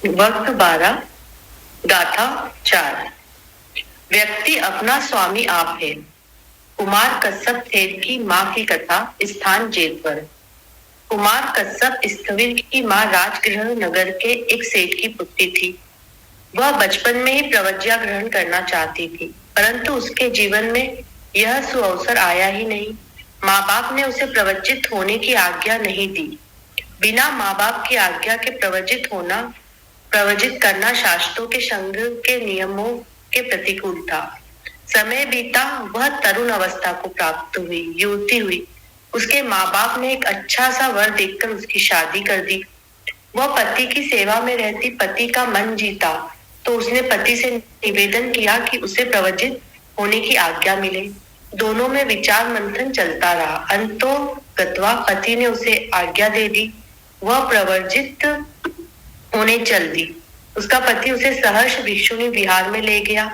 वक्त 12, गाथा 4। व्यक्ति अपना स्वामी आप है। कुमार कश्यप सेठ की माँ की कथा। स्थान जेतवर। कुमार कश्यप स्थविर की माँ राजगृह नगर के एक सेठ की पुत्री थी। वह बचपन में ही प्रवज्ञा ग्रहण करना चाहती थी, परंतु उसके जीवन में यह सुअवसर आया ही नहीं। माँ बाप ने उसे प्रवज्जित होने की आज्ञा नहीं दी। बिना माँ बाप की आज्ञा के प्रवजित करना शास्त्रों के संग के नियमों के प्रतिकूल था। समय बीता, वह तरुण अवस्था को प्राप्त हुई, युवती हुई। उसके माँ बाप ने एक अच्छा सा वर देखकर उसकी शादी कर दी। वह पति की सेवा में रहती पति का मन जीता तो उसने पति से निवेदन किया कि उसे प्रवजित होने की आज्ञा मिले। दोनों में विचार मंथन चलता रहा। अंतोगत्वा पति ने उसे आज्ञा दे दी। वह प्रवर्जित होने चल दी। उसका पति उसे सहर्ष भिक्षुणी विहार में ले गया।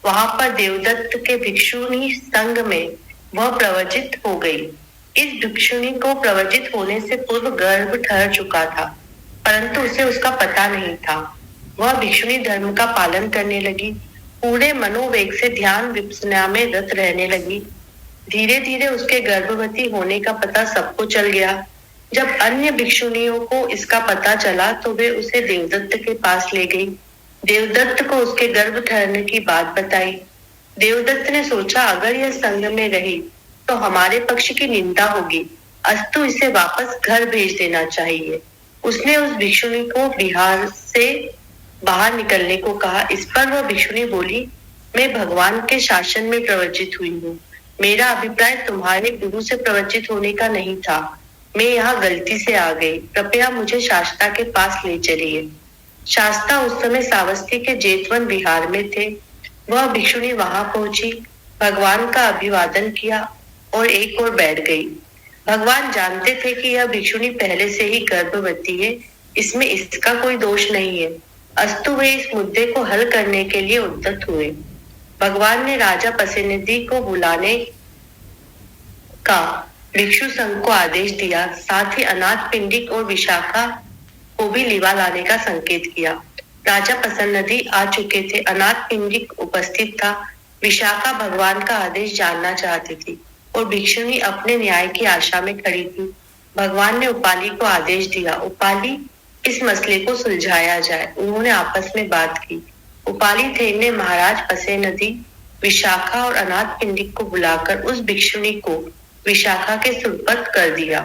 वहां पर देवदत्त के भिक्षुणी संग में वह प्रवजित हो गई। इस भिक्षुणी को प्रवजित होने से पूर्व गर्भ ठहर चुका था, परंतु उसे उसका पता नहीं था। वह भिक्षुणी धर्म का पालन करने लगी, पूरे मनोवेग से ध्यान विपसना में रत रहने लगी। धीरे धीरे उसके गर्भवती होने का पता सबको चल गया। जब अन्य भिक्षुणियों को इसका पता चला तो वे उसे देवदत्त के पास ले गई। देवदत्त को उसके गर्भ ठहरने की बात बताई। देवदत्त ने सोचा, अगर यह संग में रही तो हमारे पक्ष की निंदा होगी, अस्तु इसे वापस घर भेज देना चाहिए। उसने उस भिक्षुणी को बिहार से बाहर निकलने को कहा। इस पर वह भिक्षुणी बोली, मैं भगवान के शासन में प्रवजित हुई हूँ। मेरा अभिप्राय तुम्हारे गुरु से प्रवजित होने का नहीं था। मैं यहाँ गलती से आ गई, कृपया मुझे शास्ता के पास ले चलिए। शास्ता उस समय सावस्ती के जेतवन विहार में थे। वह भिक्षुणी वहां पहुंची, भगवान का अभिवादन किया और एक ओर बैठ गई। भगवान जानते थे कि यह भिक्षुणी पहले से ही गर्भवती है, इसमें इसका कोई दोष नहीं है, अस्तु वे इस मुद्दे को हल करने के लिए उद्यत हुए। भगवान ने राजा पसेनिधि को बुलाने का भिक्षु संघ को आदेश दिया। साथ ही अनाथ पिंडिक और विशाखा को भी लिवा लाने का संकेत किया। राजा पसन्नधी आ चुके थे, अनाथ पिंडिक उपस्थित था। विशाखा भगवान का आदेश जानना चाहती थी और भिक्षुणी अपने न्याय की आशा में खड़ी थी। भगवान ने उपाली को आदेश दिया, उपाली इस मसले को सुलझाया जाए। उन्होंने आपस में बात की। उपाली थे ने महाराज पसेनधी, विशाखा और अनाथ पिंडिक को बुलाकर उस भिक्षुणी को विशाखा के सुपुर्द कर दिया।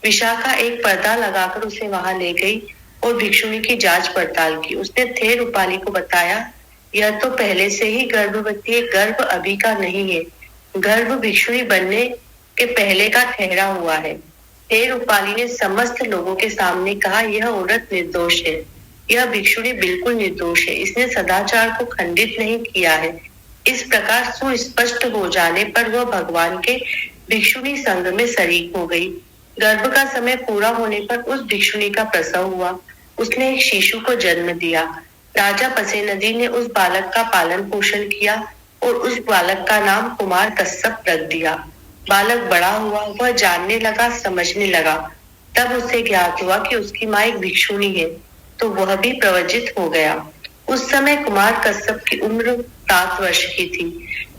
विशाखा एक पर्दा लगाकर उसे वहां ले गई और भिक्षुणी की जांच पड़ताल की। उसने थेर उपाली को बताया, यह तो पहले से ही गर्भवती है, गर्भ अभी का नहीं है, गर्भ भिक्षुणी बनने के पहले का ठहरा हुआ है। थेर उपाली ने समस्त लोगों के सामने कहा, यह औरत निर्दोष है, यह भिक्षुणी बिल्कुल निर्दोष है, इसने सदाचार को खंडित नहीं किया है। इस प्रकार सुस्पष्ट हो जाने पर वह भगवान के भिक्षुणी संघ में शरीक हो गई। गर्भ का समय पूरा होने पर उस भिक्षुणी का प्रसव हुआ। उसने एक शिशु को जन्म दिया। राजा पसेनधी ने उस बालक का पालन पोषण किया और उस बालक का नाम कुमार कश्यप रख दिया। बालक बड़ा हुआ, वह जानने लगा, समझने लगा। तब उसे ज्ञात हुआ कि उसकी माँ एक भिक्षुणी है, तो वह भी प्रवजित हो गया। उस समय कुमार कश्यप की उम्र 7 वर्ष की थी।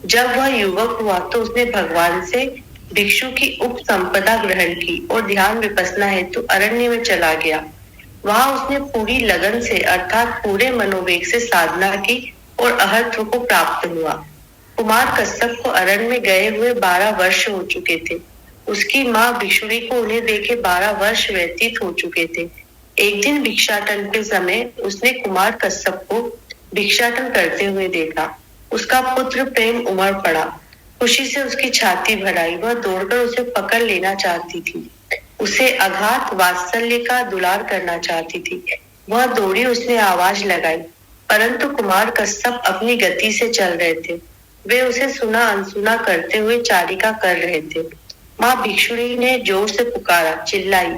जब वह युवक हुआ तो उसने भगवान से भिक्षु की उपसंपदा ग्रहण की और ध्यान विपसना हेतु अरण्य में चला गया। वहां उसने पूरी लगन से अर्थात पूरे मनोवेग से साधना की और अहत्व को प्राप्त हुआ। कुमार कश्यप को अरण्य में गए हुए 12 वर्ष हो चुके थे। उसकी माँ भिक्षुणी को उन्हें देखे 12 वर्ष व्यतीत हो चुके थे। एक दिन भिक्षाटन के समय उसने कुमार कश्यप को भिक्षाटन करते हुए देखा। उसका पुत्र प्रेम उमड़ पड़ा। खुशी से उसकी छाती भर आई। वह दौड़कर उसे पकड़ लेना चाहती थी, उसे अगाध वात्सल्य का दुलार करना चाहती थी। वह दौड़ी, उसने आवाज लगाई, परंतु कुमार कश्यप अपनी गति से चल रहे थे। वे उसे सुना अनसुना करते हुए चारिका कर रहे थे। माँ भिक्षुणी ने जोर से पुकारा, चिल्लाई।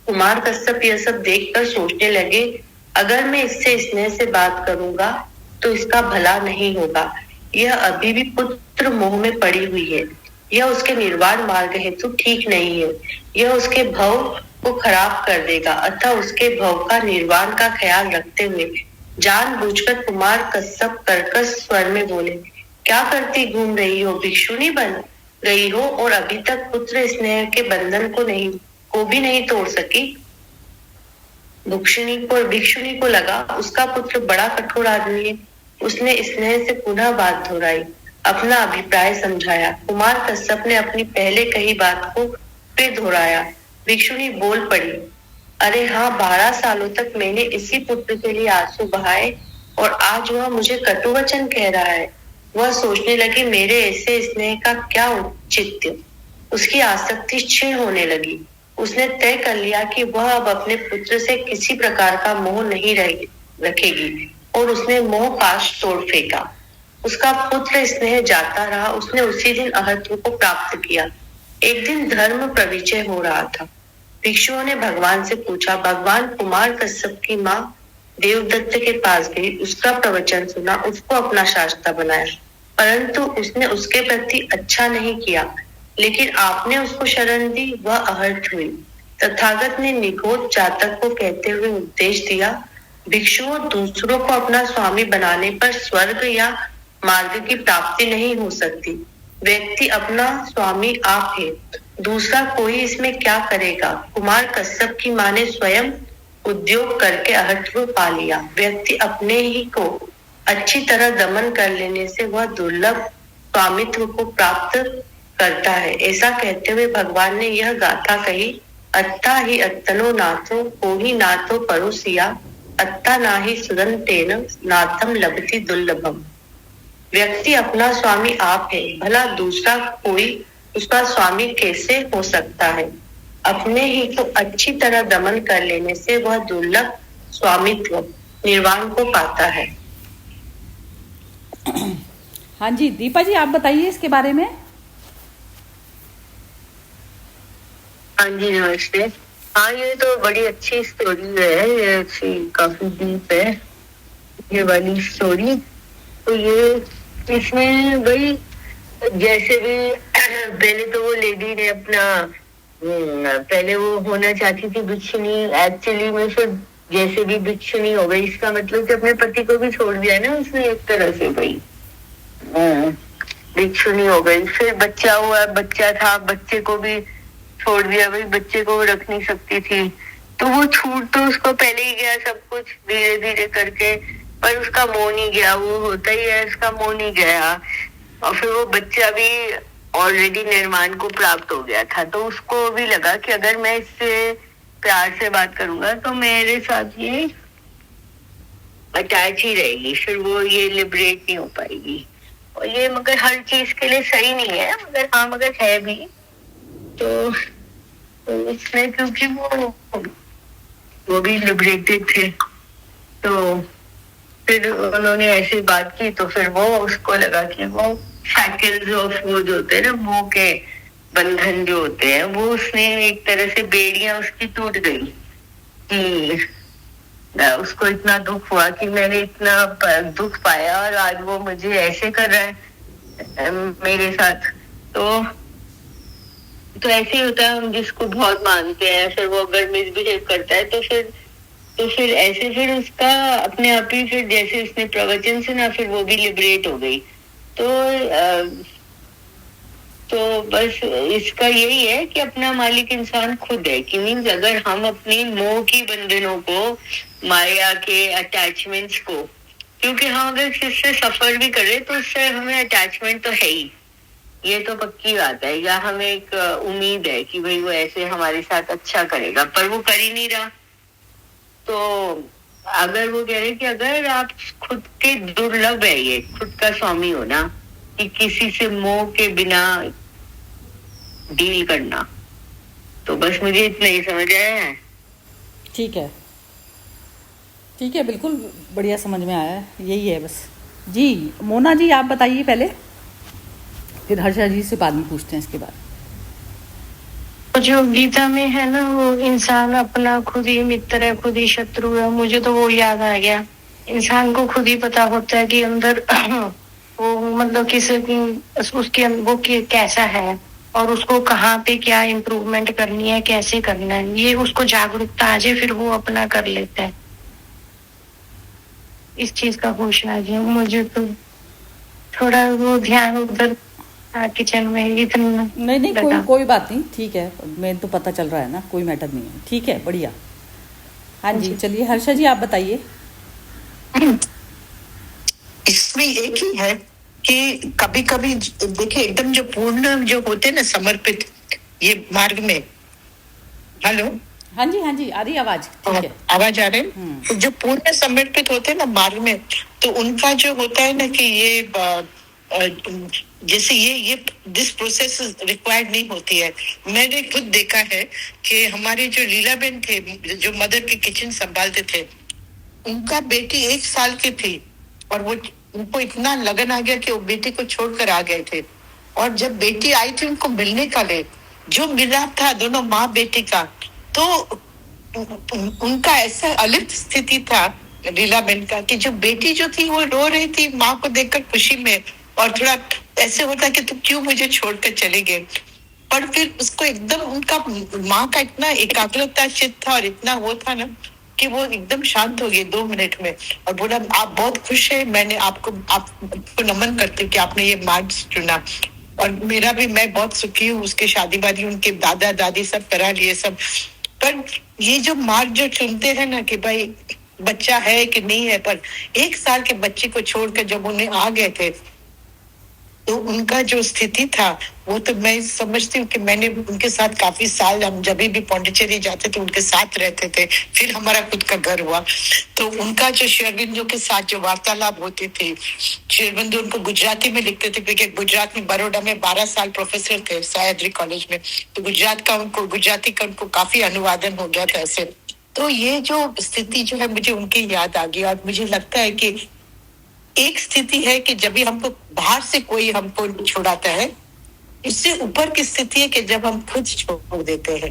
कुमार कश्यप यह सब देखकर सोचने लगे, अगर मैं इससे स्नेह से बात करूंगा तो इसका भला नहीं होगा। यह अभी भी पुत्र मोह में पड़ी हुई है। यह उसके निर्वाण मार्ग हेतु ठीक नहीं है। यह उसके भव को खराब कर देगा। अतः उसके भव का निर्वाण का ख्याल रखते हुए जानबूझकर कुमार कश्यप कर्कश स्वर में बोले, क्या करती घूम रही हो? भिक्षुनी बन गई हो और अभी तक पुत्र स्नेह के बंधन को भी नहीं तोड़ सकी। भिक्षुनी को लगा उसका पुत्र बड़ा कठोर आदमी है। उसने स्नेह से पुनः बात दोहराई, अपना अभिप्राय समझाया। कुमार कश्यप ने अपनी पहले कही बात को फिर दोहराया। भिक्षुनी बोल पड़ी, अरे हाँ, 12 सालों तक मैंने इसी पुत्र के लिए आंसू बहाए और आज वह मुझे कटुवचन कह रहा है। वह सोचने लगी, मेरे ऐसे स्नेह का क्या औचित्य। उसकी आसक्ति क्षीण होने लगी। उसने तय कर लिया कि वह अब अपने पुत्र से किसी प्रकार का मोह नहीं रखेगी और उसने मोह पाश तोड़ फेंका। उसका पुत्र स्नेह जाता रहा। उसने उसी दिन अहत्व को प्राप्त किया। एक दिन धर्म प्रविचय हो रहा था। भिक्षुओं ने भगवान से पूछा। भगवान कुमार कश्यप की माँ देवदत्त के पास गई, उसका प्रवचन सुना, उसको अपना शास्त्रा बनाया, परंतु उसने उसके प्रति अच्छा नहीं किया। लेकिन आपने उसको शरण दी, वह अहर्त हुई। तथागत ने निगोद जातक को कहते हुए उपदेश दिया, भिक्षुओं, दूसरों को अपना स्वामी बनाने पर स्वर्ग या मार्ग की प्राप्ति नहीं हो सकती। व्यक्ति अपना स्वामी आप है, दूसरा कोई इसमें क्या करेगा। कुमार कश्यप की माँ ने स्वयं उद्योग करके अहत्व पा लिया। व्यक्ति अपने ही को अच्छी तरह दमन कर लेने से वह दुर्लभ स्वामित्व को प्राप्त करता है। ऐसा कहते हुए भगवान ने यह गाथा कही, अत्ता ही अत्तनो नाथो को ही नाथो परोसिया, अत्ता नाही सुदंतेन नाथम लभति दुर्लभम। व्यक्ति अपना स्वामी आप है, भला दूसरा कोई उसका स्वामी कैसे हो सकता है। अपने ही को अच्छी तरह दमन कर लेने से वह दुर्लभ स्वामित्व निर्वाण को पाता है। हाँ जी, दीपा जी आप बताइए इसके बारे में। हाँ जी, नमस्ते। हाँ, ये तो बड़ी अच्छी स्टोरी है, ये अच्छी काफी डीप है ये वाली स्टोरी। तो ये इसमें वही जैसे भी पहले तो वो लेडी ने अपना पहले वो होना चाहती थी भिक्षुनी, एक्चुअली में फिर जैसे भी भिक्षुनी हो गई, इसका मतलब कि अपने पति को भी छोड़ दिया ना उसने एक तरह से, भाई भिक्षुनी हो गई। फिर बच्चा हुआ, बच्चा था, बच्चे को भी छोड़ दिया, भाई बच्चे को रख नहीं सकती थी। तो वो छूट तो उसको पहले ही गया सब कुछ धीरे धीरे करके, पर उसका मोह नहीं गया। वो होता ही है, उसका मोह नहीं गया। और फिर वो बच्चा भी ऑलरेडी निर्माण को प्राप्त हो गया था। तो उसको भी लगा कि अगर मैं इससे प्यार से बात करूंगा तो मेरे साथ ये अटैच ही रहेगी, फिर वो ये लिबरेट नहीं हो पाएगी। और ये मगर हर चीज के लिए सही नहीं है, मगर हाँ मगर है भी। तो इसमें क्योंकि वो भी लिबरेटेड थे, तो फिर उन्होंने ऐसी बात की, तो फिर वो उसको लगा कि वो शैकल्स ऑफ वो जो होते हैं ना, मोह के बंधन जो होते हैं, वो उसने एक तरह से बेड़ियां उसकी टूट गई कि उसको इतना दुख हुआ कि मैंने इतना दुख पाया और आज वो मुझे ऐसे कर रहा है मेरे साथ। तो ऐसे ही होता है, हम जिसको बहुत मानते हैं फिर वो अगर मिसबिहेव करता है तो फिर ऐसे फिर उसका अपने आप ही फिर जैसे उसने प्रवचन सुना फिर वो भी लिबरेट हो गई। तो बस इसका यही है कि अपना मालिक इंसान खुद है, कि मीन्स अगर हम अपनी मोह की बंधनों को, माया के अटैचमेंट्स को, क्योंकि हम अगर इससे सफर भी कर रहे तो उससे हमें अटैचमेंट तो है ही, ये तो पक्की बात है, या हमें एक उम्मीद है कि भाई वो ऐसे हमारे साथ अच्छा करेगा, पर वो कर ही नहीं रहा। तो अगर वो कह रहे कि अगर आप खुद के दुर्लभ है ये खुद का स्वामी हो ना, कि किसी से मोह के बिना डील करना, तो बस मुझे इतना ही समझ आया है। ठीक है, ठीक है, बिल्कुल बढ़िया समझ में आया है, यही है बस। जी मोना जी आप बताइए पहले, फिर हर्षा जी से बाद में पूछते हैं इसके बाद। जो गीता में है ना, वो इंसान अपना खुद ही मित्र है, खुद ही शत्रु है, मुझे तो वो याद आ गया। इंसान को खुद ही पता होता है कि अंदर वो मतलब किसी उसके वो कैसा है, और उसको कहाँ पे क्या इम्प्रूवमेंट करनी है, कैसे करना है, ये उसको जागरूकता आ जाए, फिर वो अपना कर लेता है। इस चीज का होश आ गया मुझे, तो थोड़ा वो ध्यान उधर किचन में इतना नहीं नहीं, लगा। कोई बात नहीं, ठीक है, मैं तो पता चल रहा है ना, कोई मैटर नहीं है, ठीक है, बढ़िया। हाँ जी, चलिए हर्षा जी आप बताइए। इसमें एक ही है कि कभी कभी देखिए एकदम जो पूर्ण जो होते हैं ना समर्पित ये मार्ग में। हेलो, हाँ जी आ रही आवाज, ठीक है। आवाज आ रही है? तो जो पूर्ण समर्पित होते हैं ना मार्ग में, तो उनका जो होता है ना कि ये जैसे ये दिस प्रोसेस रिक्वायर्ड नहीं होती है। मैंने खुद देखा है कि हमारे जो लीलाबेन थे जो मदर के किचन संभालते थे, उनका बेटी 1 साल की थी और वो उनको इतना लगन आ गया कि वो बेटी को छोड़कर आ गए थे। और जब बेटी आई थी उनको मिलने का लिए, जो मिलाप था दोनों माँ बेटी का, तो उनका ऐसा अलिप्त स्थिति था लीलाबेन का कि जो बेटी जो थी वो रो रही थी माँ को देखकर खुशी में, और थोड़ा ऐसे होता कि तुम क्यों मुझे छोड़कर चले गए। पर फिर उसको एकदम उनका माँ का इतना एकाग्रता चित्त था और इतना वो था ना कि वो एकदम शांत हो गए 2 मिनट में और बोला आप बहुत खुश है, मैंने आपको नमन करती हूँ कि आपने ये मार्ग चुना, और मेरा भी मैं बहुत सुखी हूँ। उसके शादी वादी उनके दादा दादी सब करा लिए सब। पर ये जो मार्ग जो चुनते हैं ना कि भाई बच्चा है कि नहीं है, पर 1 साल के बच्चे को छोड़कर जब उन्हें आ गए थे तो उनका जो स्थिति था वो तो मैं समझती हूँ कि मैंने उनके साथ काफी साल, हम जब भी पौंडीचेरी जाते थे उनके साथ रहते थे, फिर हमारा खुद का घर हुआ। तो उनका जो श्री अरविंदो के साथ जो वार्तालाप होते थे, श्री अरविंदो उनको गुजराती में लिखते थे क्योंकि गुजरात में बड़ौदा में 12 साल प्रोफेसर थे सह्याद्री कॉलेज में, तो गुजराती का उनको काफी अनुवादन हो गया था ऐसे। तो ये जो स्थिति जो है मुझे उनकी याद आ गई, और मुझे लगता है कि एक स्थिति है कि जब भी हमको बाहर से कोई हमको छुड़ाता है, इससे ऊपर की स्थिति है कि जब हम खुद छोड़ देते हैं।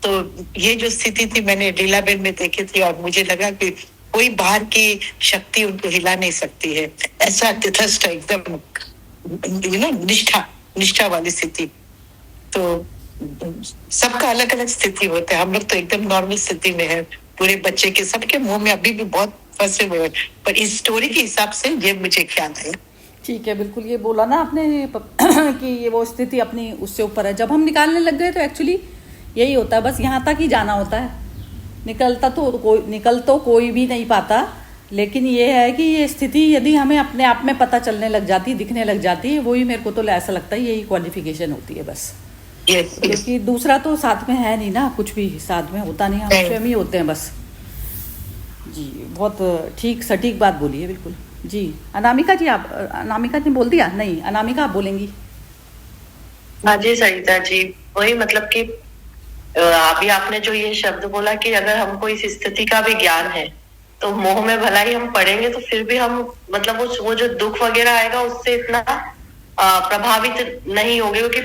तो ये जो स्थिति थी मैंने लीलाबेन में देखी थी और मुझे लगा कि कोई बाहर की शक्ति उनको हिला नहीं सकती है, ऐसा तटस्थ एकदम निष्ठा वाली स्थिति। तो सबका अलग अलग स्थिति होता है, हम लोग तो एकदम नॉर्मल स्थिति में है, पूरे बच्चे के सबके मुंह में अभी भी बहुत फंसे हुए हैं, पर इस स्टोरी के हिसाब से ये मुझे ख्याल है। ठीक है, बिल्कुल ये बोला ना आपने कि ये वो स्थिति अपनी उससे ऊपर है। जब हम निकालने लग गए तो एक्चुअली यही होता है, बस यहाँ तक ही जाना होता है, निकल तो कोई भी नहीं पाता। लेकिन ये है कि ये स्थिति यदि हमें अपने आप में पता चलने लग जाती, दिखने लग जाती है, वही मेरे को तो ऐसा लगता है यही क्वालिफिकेशन होती है बस। क्योंकि दूसरा तो साथ में है नहीं ना, कुछ भी साथ में होता नहीं, हम स्वयं ही होते हैं बस। जी बहुत ठीक सटीक बात बोली है बिल्कुल। जी अनामिका जी, आप अनामिका ने बोल दिया? नहीं, अनामिका आप बोलेंगी। हाँ जी सरिता जी, वही मतलब कि अभी आपने जो ये शब्द बोला कि अगर हमको इस स्थिति का भी ज्ञान है तो मोह में भला ही हम पड़ेंगे तो फिर भी हम मतलब वो जो दुख वगैरह आएगा उससे इतना प्रभावित नहीं होंगे, क्योंकि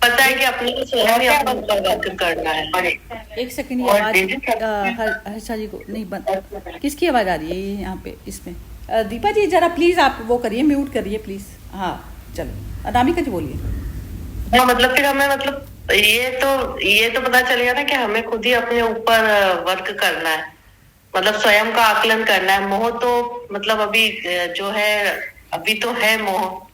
पता है कि अपने स्वयं ही अपने ऊपर वर्क करना है। एक सेकंड, ये आवाज हर्षा जी को नहीं बंद, किसकी आवाज आ रही है ये यहाँ पे इसमें? दीपा जी जरा प्लीज आप वो करिए, म्यूट करिए प्लीज। हाँ चलो अनामिका जी बोलिए। हाँ मतलब फिर हमें मतलब ये तो पता चलेगा ना कि हमें खुद ही अपने ऊपर वर्क करना है, मतलब स्वयं का आकलन करना है। मोह तो मतलब अभी जो है अभी तो है मोह,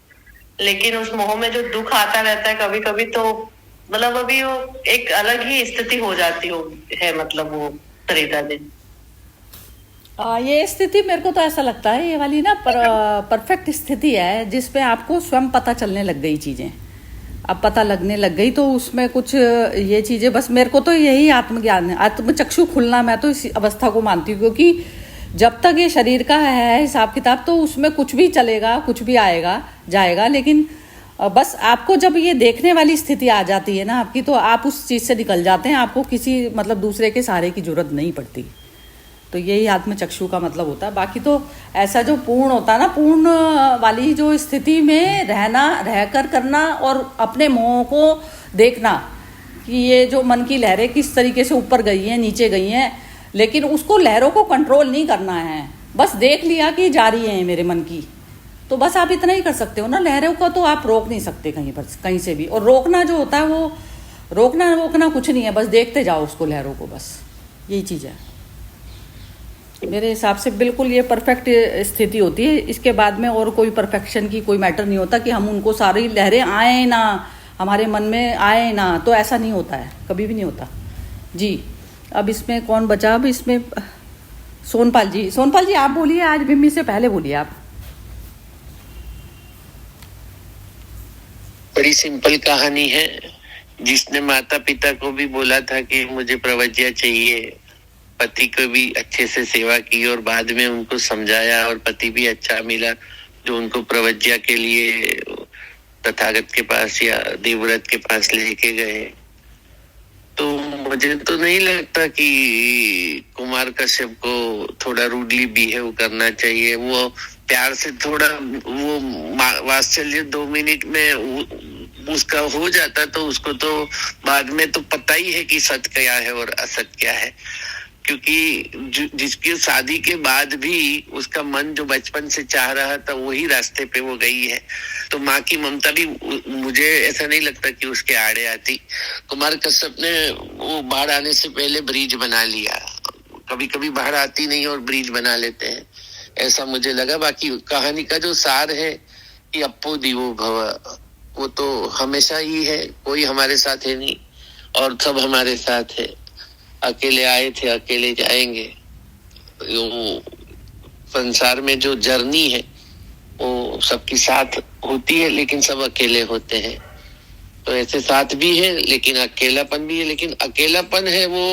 लेकिन उस मोह में जो दुख आता रहता है कभी कभी, तो मतलब अभी वो एक अलग ही स्थिति हो जाती है, मतलब वो सरिता जी। ये स्थिति मेरे को तो ऐसा लगता है ये वाली ना परफेक्ट स्थिति है जिसपे आपको स्वयं पता चलने लग गई चीजें। अब पता लगने लग गई तो उसमें कुछ ये चीजें, बस मेरे को तो यही आत्मज्ञान है, आत्मचक्षु खुलना, मैं तो इस अवस्था को मानती हूँ। क्योंकि जब तक ये शरीर का है हिसाब किताब तो उसमें कुछ भी चलेगा, कुछ भी आएगा जाएगा, लेकिन बस आपको जब ये देखने वाली स्थिति आ जाती है ना आपकी, तो आप उस चीज से निकल जाते हैं, आपको किसी मतलब दूसरे के सहारे की जरूरत नहीं पड़ती। तो यही आत्मचक्षु का मतलब होता है। बाकी तो ऐसा जो पूर्ण होता है ना, पूर्ण वाली जो स्थिति में रहना, रहकर करना और अपने मोह को देखना कि ये जो मन की लहरें किस तरीके से ऊपर गई हैं, नीचे गई हैं, लेकिन उसको लहरों को कंट्रोल नहीं करना है, बस देख लिया कि जा रही है मेरे मन की, तो बस आप इतना ही कर सकते हो ना। लहरों को तो आप रोक नहीं सकते कहीं पर, कहीं से भी। और रोकना जो होता है वो रोकना कुछ नहीं है, बस देखते जाओ उसको, लहरों को, बस यही चीज़ है मेरे हिसाब से। बिल्कुल ये परफेक्ट स्थिति होती है। इसके बाद में और कोई परफेक्शन की कोई मैटर नहीं होता कि हम उनको सारी लहरें आए ना, हमारे मन में आए ना, तो ऐसा नहीं होता है, कभी भी नहीं होता जी। अब इसमें कौन बचा? अब इसमें सोनपाल जी आप बोलिए, आज बिम्मी से पहले बोलिए आप। बड़ी सिंपल कहानी है। जिसने माता पिता को भी बोला था कि मुझे प्रवज्ञा चाहिए, पति को भी अच्छे से सेवा की और बाद में उनको समझाया और पति भी अच्छा मिला जो उनको प्रवज्ञा के लिए तथागत के पास या देवव्रत के पास लेके गए। तो मुझे तो नहीं लगता कि कुमार कश्यप को थोड़ा रूडली बिहेव करना चाहिए। वो प्यार से थोड़ा वो वात्सल्य 2 मिनट में उसका हो जाता तो उसको तो बाद में तो पता ही है कि सत्य क्या है और असत्य क्या है। क्योंकि जिसकी शादी के बाद भी उसका मन जो बचपन से चाह रहा था वही रास्ते पे वो गई है। तो माँ की ममता भी मुझे ऐसा नहीं लगता कि उसके आड़े आती। कुमार कश्यप ने वो बाढ़ आने से पहले ब्रिज बना लिया। कभी कभी बाढ़ आती नहीं और ब्रिज बना लेते हैं, ऐसा मुझे लगा। बाकी कहानी का जो सार है कि अप्पो दिवो भव, वो तो हमेशा ही है, कोई हमारे साथ है नहीं और सब हमारे साथ है। अकेले आए थे अकेले जाएंगे। संसार में जो जर्नी है वो सबके साथ होती है लेकिन सब अकेले होते हैं। तो ऐसे साथ भी है लेकिन अकेलापन भी है। लेकिन अकेलापन है वो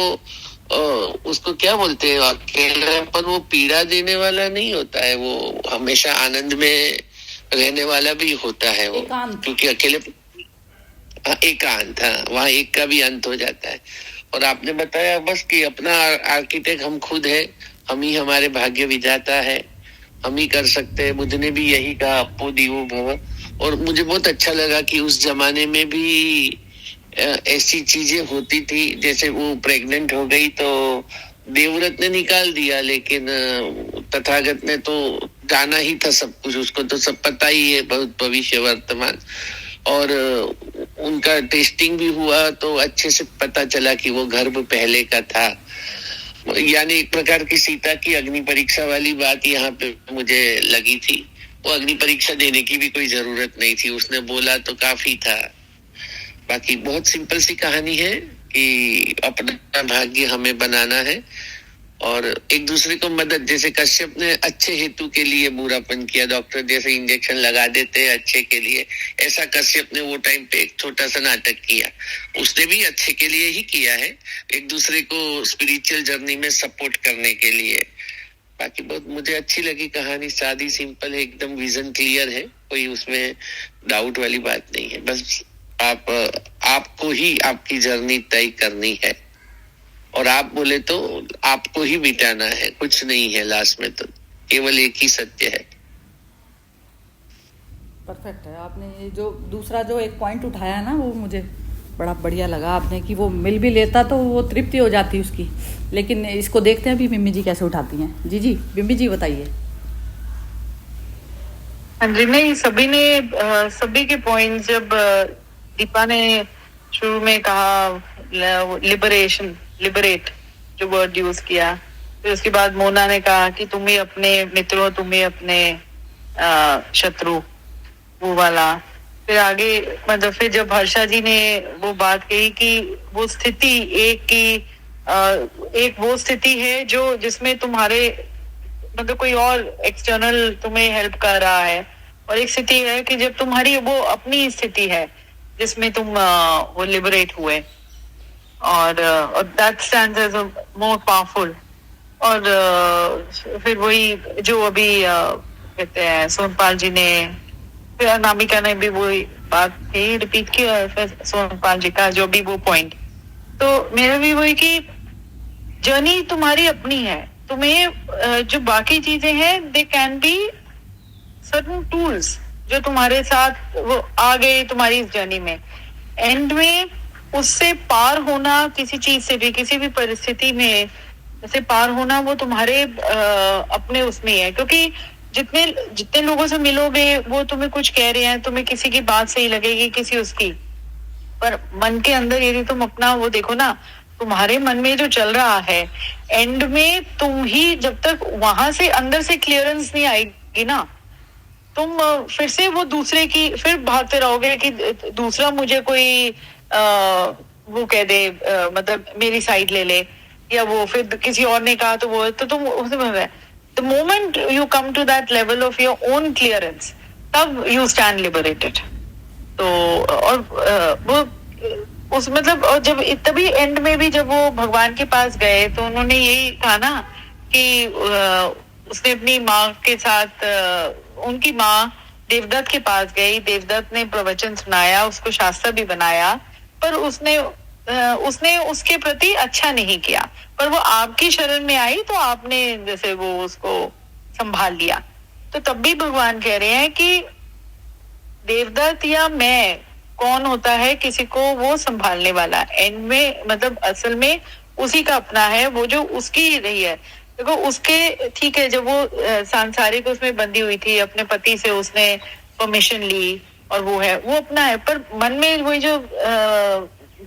उसको क्या बोलते हैं, अकेलापन वो पीड़ा देने वाला नहीं होता है, वो हमेशा आनंद में रहने वाला भी होता है वो। क्योंकि अकेले एकांत, हाँ, वहाँ एक का भी अंत हो जाता है। और आपने बताया बस कि अपना आर्किटेक्ट हम खुद है, हम ही हमारे भाग्य विधाता है, हम ही कर सकते हैं। बुद्ध ने भी यही कहा, अप्पो दिवो भव। और मुझे बहुत अच्छा लगा कि उस जमाने में भी ऐसी चीजें होती थी। जैसे वो प्रेग्नेंट हो गई तो देवव्रत ने निकाल दिया, लेकिन तथागत ने तो जाना ही था सब कुछ, उसको तो सब पता ही है, बहुत भविष्य वर्तमान। और उनका टेस्टिंग भी हुआ तो अच्छे से पता चला कि वो गर्भ पहले का था। यानी एक प्रकार की सीता की अग्नि परीक्षा वाली बात यहाँ पे मुझे लगी थी। वो अग्नि परीक्षा देने की भी कोई जरूरत नहीं थी, उसने बोला तो काफी था। बाकी बहुत सिंपल सी कहानी है कि अपना भाग्य हमें बनाना है और एक दूसरे को मदद। जैसे कश्यप ने अच्छे हेतु के लिए बुरापन किया, डॉक्टर जैसे इंजेक्शन लगा देते हैं अच्छे के लिए, ऐसा कश्यप ने वो टाइम पे एक छोटा सा नाटक किया। उसने भी अच्छे के लिए ही किया है, एक दूसरे को स्पिरिचुअल जर्नी में सपोर्ट करने के लिए। बाकी बहुत मुझे अच्छी लगी कहानी, सादी सिंपल है, एकदम विजन क्लियर है, कोई उसमें डाउट वाली बात नहीं है। बस आपको ही आपकी जर्नी तय करनी है और आप बोले तो आपको ही मिटाना है, कुछ नहीं है लास्ट में, तो केवल एक ही सत्य है। परफेक्ट है। आपने जो दूसरा जो एक पॉइंट उठाया है ना, वो मुझे बड़ा बढ़िया लगा आपने, कि वो मिल भी लेता तो वो तृप्ति हो जाती उसकी। लेकिन इसको देखते हैं अभी बिम्मी जी कैसे उठाती हैं। जी बिम्मी जी बताइए। हाँ जी, नहीं, सभी के पॉइंट, जब दीपा ने शुरू में कहा लिबरेट जो वर्ड यूज किया, फिर उसके बाद मोना ने कहा कि तुम ही अपने मित्र हो, तुम ही अपने शत्रु, वो वाला। फिर आगे मतलब फिर जब हर्षा जी ने वो बात कही कि वो स्थिति एक वो स्थिति है जो जिसमें तुम्हारे मतलब कोई और एक्सटर्नल तुम्हें हेल्प कर रहा है, और एक स्थिति है कि जब तुम्हारी वो अपनी स्थिति है जिसमें तुम वो लिबरेट हुए, और that stands as more powerful. और फिर वही जो अभी कहते हैं सोनपाल जी ने, फिर अनामिका ने भी वही बात रिपीट की, और फिर सोनपाल जी का जो भी वो पॉइंट, तो मेरा भी वही कि जर्नी तुम्हारी अपनी है। तुम्हें जो बाकी चीजें हैं they can be certain tools जो तुम्हारे साथ वो आ गए तुम्हारी इस जर्नी में। एंड में उससे पार होना, किसी चीज से भी, किसी भी परिस्थिति में से पार होना, वो तुम्हारे अपने उसमें है। क्योंकि जितने जितने लोगों से मिलोगे वो तुम्हें कुछ कह रहे हैं, तुम्हें किसी की बात सही लगेगी, किसी उसकी, पर मन के अंदर यदि तुम अपना वो देखो ना, तुम्हारे मन में जो चल रहा है, एंड में तुम ही जब तक वहां से अंदर से क्लियरेंस नहीं आएगी ना, तुम फिर से वो दूसरे की फिर भागते रहोगे कि दूसरा मुझे कोई वो कह दे, मतलब मेरी साइड ले ले, या वो फिर किसी और ने कहा तो वो, तो तुम उसमें the moment you come to that level of your own clearance, तब यू स्टैंड लिबरेटेड. तो और वो उस मतलब, और जब तभी एंड में भी जब वो भगवान के पास गए तो उन्होंने यही कहा ना कि उसने अपनी माँ के साथ, उनकी माँ देवदत्त के पास गई, देवदत्त ने प्रवचन सुनाया, उसको शास्त्र भी बनाया, पर उसने उसके प्रति अच्छा नहीं किया, पर वो आपकी शरण में आई तो आपने जैसे वो उसको संभाल लिया. तो तब भी भगवान कह रहे हैं कि देवदत्त या मैं, कौन होता है किसी को वो संभालने वाला, एंड में मतलब असल में उसी का अपना है, वो जो उसकी ही रही है. देखो उसके, ठीक है, जब वो सांसारिक उसमें बंधी हुई थी, अपने पति से उसने परमिशन ली और वो है, वो अपना है, पर मन में वही जो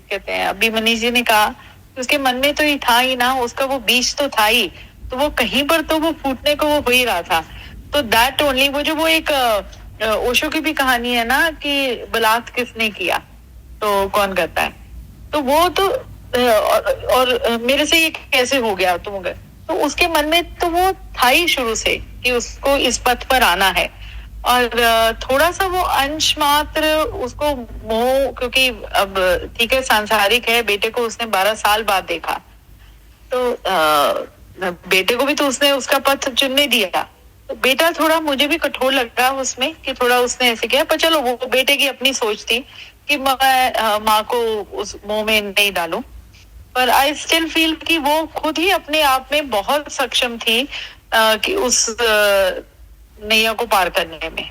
कहते हैं, अभी मनीष जी ने कहा, उसके मन में तो ही था ही ना, उसका वो बीज तो था ही, तो वो कहीं पर तो वो फूटने को वो हो ही रहा था. तो दैट ओनली, वो जो वो एक ओशो की भी कहानी है ना कि बलात् किसने किया तो कौन करता है, तो वो तो और मेरे से ये कैसे हो गया तुम गए, तो उसके मन में तो वो था ही शुरू से कि उसको इस पथ पर आना है. और थोड़ा सा वो अंश मात्र उसको मोह, क्योंकि अब ठीक है सांसारिक है, बेटे को उसने 12 साल बाद देखा, तो बेटे को भी तो उसने उसका पथ चुनने दिया, तो बेटा थोड़ा मुझे भी कठोर लगा उसमें कि थोड़ा उसने ऐसे किया, पर चलो वो बेटे की अपनी सोच थी कि मैं माँ को उस मोह में नहीं डालूं. पर आई स्टिल फील कि वो खुद ही अपने आप में बहुत सक्षम थी कि उस नैया को पार करने में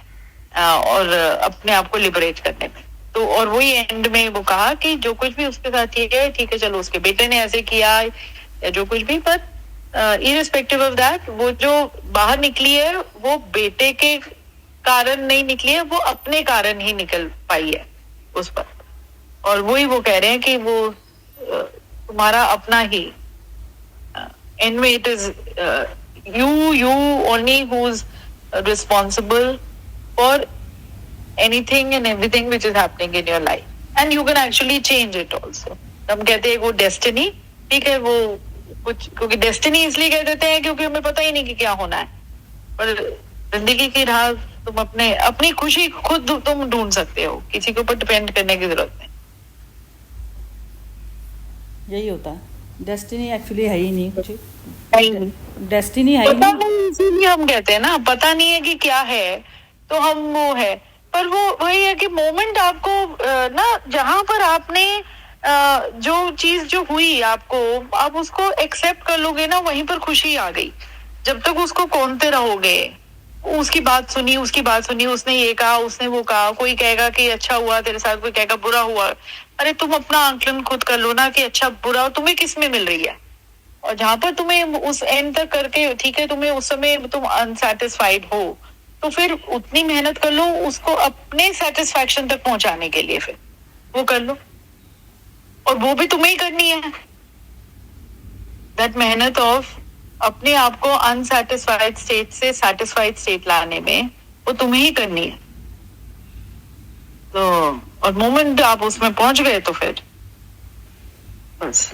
और अपने आप को लिबरेट करने में. तो और वही एंड में वो कहा कि जो कुछ भी उसके साथ ठीक है चलो उसके बेटे ने ऐसे किया या जो कुछ भी, पर इररिस्पेक्टिव ऑफ दैट, वो जो बाहर निकली है वो बेटे के कारण नहीं निकली है, वो अपने कारण ही निकल पाई है उस पर. और वही वो कह रहे हैं कि वो तुम्हारा अपना ही, एंड में it is you only who's responsible for anything and everything which is happening in your life, and you can actually change it also. हम कहते हैं वो डेस्टिनी, ठीक है, वो कुछ, क्योंकि डेस्टिनी इसलिए कह देते हैं क्योंकि हमें पता ही नहीं कि क्या होना है, पर जिंदगी की राह तुम अपनी खुशी खुद तुम ढूंढ सकते हो, किसी के ऊपर डिपेंड करने की जरूरत नहीं. यही होता है, डेस्टिनी एक्चुअली है ही नहीं कुछ, डेस्टिनी है ही पता नहीं. नहीं, इसीलिए हम कहते हैं ना, पता नहीं है कि क्या है, तो हम वो है, पर वो वही है कि मोमेंट आपको ना, जहां पर आपने जो चीज जो हुई आपको, आप उसको एक्सेप्ट कर लोगे ना, वहीं पर खुशी आ गई. जब तक उसको कोनते रहोगे, उसकी बात सुनी, उसने ये कहा, उसने वो कहा, कोई कहेगा कि अच्छा हुआ तेरे साथ, कोई कहेगा बुरा हुआ. अरे तुम अपना आंकलन खुद कर लो ना कि अच्छा बुरा तुम्हें किस में मिल रही है, और जहां पर तुम्हें उस एंड तक करके, ठीक है, तुम्हें उस समय तुम अनसेटिस्फाइड हो, तो फिर उतनी मेहनत कर लो उसको अपने सेटिस्फैक्शन तक पहुंचाने के लिए, फिर वो कर लो, और वो भी तुम्हें ही करनी है. दैट मेहनत ऑफ अपने आप को अनसेटिस्फाइड स्टेट से सेटिस्फाइड स्टेट लाने में, वो तुम्हें ही करनी है. तो और मोमेंट आप उसमें पहुंच गए तो फिर बस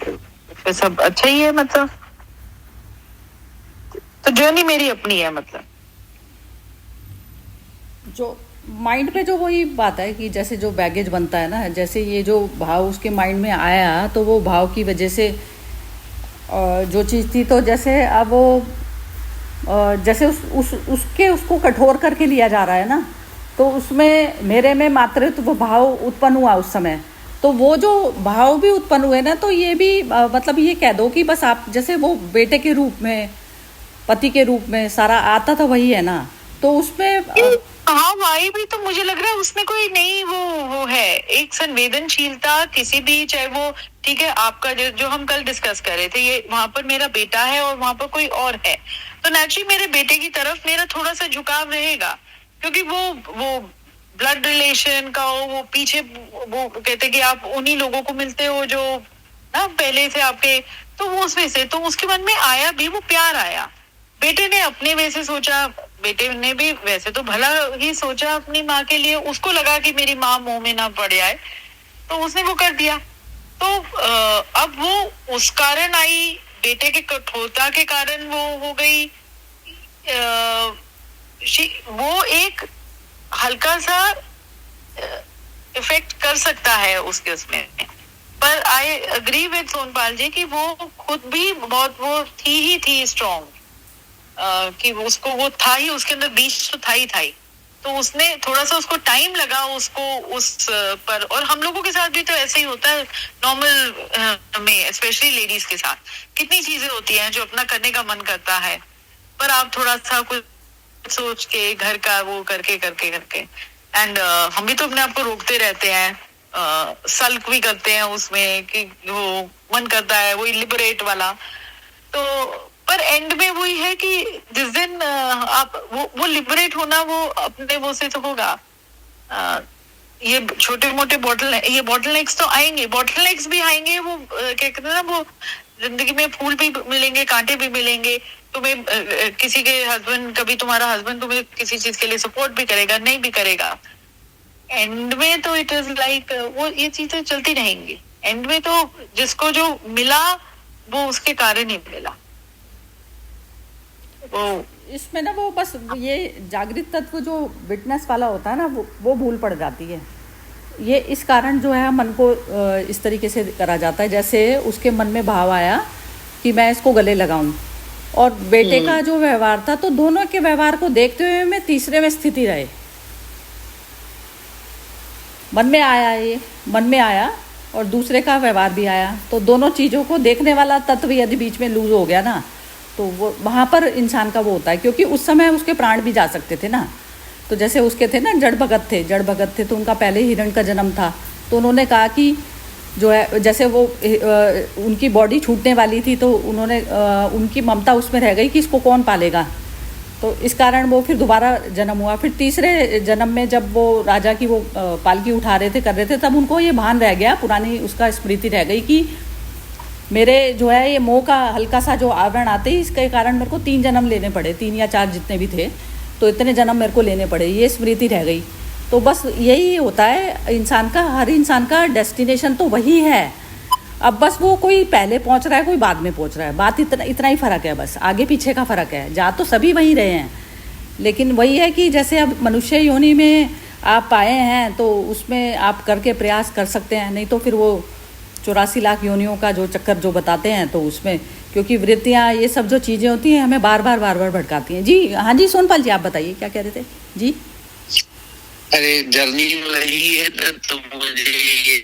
फिर सब अच्छा ही है. मतलब तो जर्नी मेरी अपनी है. मतलब जो माइंड पे जो वही बात है कि जैसे जो बैगेज बनता है ना, जैसे ये जो भाव उसके माइंड में आया, तो वो भाव की वजह से जो चीज़ थी, तो जैसे अब वो जैसे उसको कठोर करके लिया जा रहा है ना, तो उसमें मेरे में मातृत्व भाव उत्पन्न हुआ उस समय, तो वो जो भाव भी उत्पन्न हुए ना, तो ये भी मतलब ये कह दो कि बस आप जैसे वो बेटे के रूप में, पति के रूप में सारा आता था वही है ना, तो उसमें हाँ भाई भी, तो मुझे लग रहा है उसमें कोई नहीं वो है एक संवेदनशीलता किसी भी, चाहे वो ठीक है आपका जो हम कल डिस्कस कर रहे थे, ये वहां पर मेरा बेटा है और वहां पर कोई और है, तो नेचुरली मेरे बेटे की तरफ मेरा थोड़ा सा झुकाव रहेगा, क्योंकि वो ब्लड रिलेशन का हो, वो पीछे वो कहते कि आप उन्हीं लोगों को मिलते हो जो ना पहले से आपके, तो वो उसमें से तो उसके मन में आया भी, वो प्यार आया। बेटे ने अपने वैसे सोचा, बेटे ने भी वैसे तो भला ही सोचा अपनी माँ के लिए, उसको लगा कि मेरी माँ मुंह में ना पड़ जाए, तो उसने वो कर दिया। तो अब वो उस कारण आई, बेटे के कठोरता के कारण वो हो गई। वो एक हल्का सा इफेक्ट कर सकता है उसके उसमें, पर आई अग्री विद सोनपाल जी कि वो खुद भी बहुत वो थी स्ट्रॉन्ग, कि उसको वो था ही, उसके अंदर बीच तो था ही। तो उसने थोड़ा सा, उसको टाइम लगा उसको उस पर, और हम लोगों के साथ भी तो ऐसे ही होता है नॉर्मल में, स्पेशली लेडीज के साथ कितनी चीजें होती हैं जो अपना करने का मन करता है, पर आप थोड़ा सा कुछ सोच के घर का वो करके एंड हम भी तो अपने आप को रोकते रहते हैं, सल्क भी करते हैं उसमें कि वो मन करता है वही लिबरेट वाला। तो पर एंड में वही है कि जिस दिन आप वो लिबरेट होना वो अपने वो से तो होगा। ये छोटे मोटे बॉटलनेक्स तो आएंगे, बॉटलनेक्स भी आएंगे, वो क्या कहते हैं ना, वो जिंदगी में फूल भी मिलेंगे, कांटे भी मिलेंगे। तुम्हें किसी के हस्बैंड, कभी तुम्हारा हस्बैंड तुम्हें किसी चीज के लिए सपोर्ट भी करेगा, नहीं भी करेगा, एंड में तो इट इज लाइक वो ये चीजें चलती रहेंगी। एंड में तो जिसको जो मिला वो उसके कारण ही मिला। वो इसमें ना वो बस ये जागृत तत्व जो विटनेस वाला होता है ना, वो भूल पड़ जाती है। ये इस कारण जो है मन को इस तरीके से करा जाता है, जैसे उसके मन में भाव आया कि मैं इसको गले लगाऊं, और बेटे का जो व्यवहार था, तो दोनों के व्यवहार को देखते हुए मैं तीसरे में स्थिति रहे, मन में आया और दूसरे का व्यवहार भी आया, तो दोनों चीज़ों को देखने वाला तत्व यदि बीच में लूज हो गया ना, तो वो वहाँ पर इंसान का वो होता है। क्योंकि उस समय उसके प्राण भी जा सकते थे ना, तो जैसे उसके थे ना जड़ भगत थे, तो उनका पहले हिरण का जन्म था, तो उन्होंने कहा कि जो है, जैसे वो उनकी बॉडी छूटने वाली थी, तो उन्होंने उनकी ममता उसमें रह गई कि इसको कौन पालेगा, तो इस कारण वो फिर दोबारा जन्म हुआ। फिर तीसरे जन्म में जब वो राजा की वो पालकी उठा रहे थे, कर रहे थे, तब उनको ये भान रह गया, पुरानी उसका स्मृति रह गई कि मेरे जो है ये मोह का हल्का सा जो आवरण आते ही, इसके कारण मेरे को 3 जन्म लेने पड़े, 3 या 4 जितने भी थे, तो इतने जन्म मेरे को लेने पड़े, ये स्मृति रह गई। तो बस यही होता है इंसान का, हर इंसान का डेस्टिनेशन तो वही है। अब बस वो कोई पहले पहुंच रहा है, कोई बाद में पहुंच रहा है, बात इतना ही फ़र्क है, बस आगे पीछे का फ़र्क है। जा तो सभी वहीं रहे हैं, लेकिन वही है कि जैसे अब मनुष्य योनि में आप आए हैं, तो उसमें आप करके प्रयास कर सकते हैं, नहीं तो फिर वो 84 लाख योनियों का जो चक्कर जो बताते हैं, तो उसमें क्योंकि वृत्तियाँ ये सब जो चीज़ें होती हैं हमें बार बार भटकाती हैं। जी हाँ जी सोनपाल जी, आप बताइए क्या कह रहे थे जी। अरे जर्नी रही है ना, तो मुझे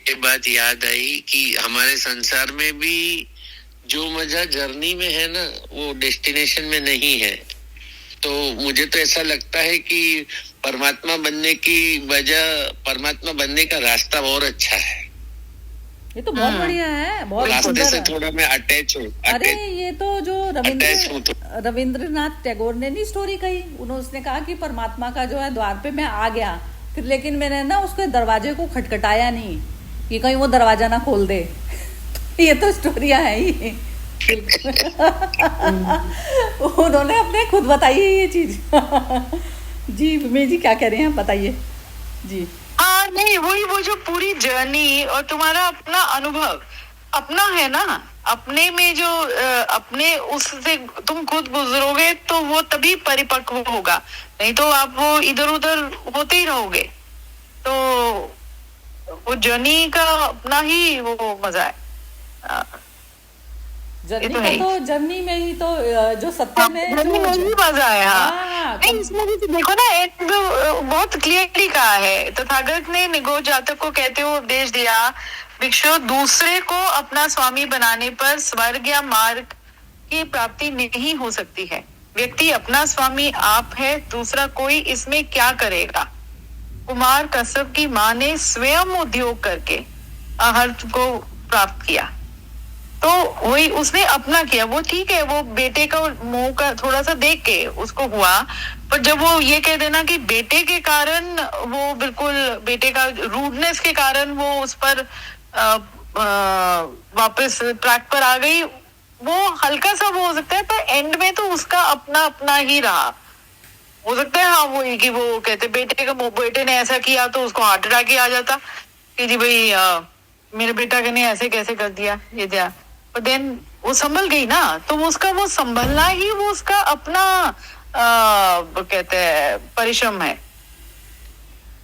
ये बात याद आई कि हमारे संसार में भी जो मजा जर्नी में है ना, वो डेस्टिनेशन में नहीं है। तो मुझे तो ऐसा लगता है कि परमात्मा बनने की वजह, परमात्मा बनने का रास्ता और अच्छा है। ये तो बहुत बढ़िया है, बहुत रास्ते से थोड़ा मैं अटैच हूँ। अरे ये तो जो रविंद्रनाथ टैगोर ने नहीं स्टोरी कही, उसने कहा कि परमात्मा का जो है द्वार पे मैं आ गया, फिर लेकिन मैंने ना उसके दरवाजे को खटखटाया नहीं कि कहीं वो दरवाजा ना खोल दे। ये तो स्टोरिया है ही। उन्होंने अपने खुद बताई है ये चीज। जी विमेश जी क्या कह रहे हैं, बताइए जी। हाँ नहीं, वही वो जो पूरी जर्नी और तुम्हारा अपना अनुभव अपना है ना, अपने में जो अपने उससे तुम खुद गुजरोगे तो वो तभी परिपक्व होगा, नहीं तो आप वो इधर उधर होते ही रहोगे। तो वो जर्नी का अपना ही वो मजा है। जर्नी में ही तो जो सत्य में जर्नी में ही मजा है। हाँ नहीं, इसमें भी देखो ना, एक बहुत क्लियरली कहा है तथागत ने निगोज जातक को कहते हुए उपदेश दिया, भिक्षु दूसरे को अपना स्वामी बनाने पर स्वर्ग या मार्ग की प्राप्ति नहीं हो सकती है। व्यक्ति अपना स्वामी आप है, दूसरा कोई इसमें क्या करेगा। कुमार कश्यप की माँ ने स्वयं उद्योग करके अर्थ को प्राप्त किया। तो वही उसने अपना किया, वो ठीक है, वो बेटे का मोह का थोड़ा सा देख के उसको हुआ, पर जब वो ये कह देना कि बेटे के कारण वो बिल्कुल बेटे का रूडनेस के कारण वो उस पर वापस ट्रैक पर आ गई, वो हल्का सा वो हो सकता है, पर एंड में तो उसका अपना अपना ही रहा। हो सकता है हाँ वही कि वो कहते बेटे ने ऐसा किया तो उसको हार्ट अटैक ही आ जाता कि जी भाई मेरे बेटा के ने ऐसे कैसे कर दिया ये दिया, पर देन वो संभल गई ना, तो वो उसका वो संभलना ही वो उसका अपना कहते हैं परिश्रम है,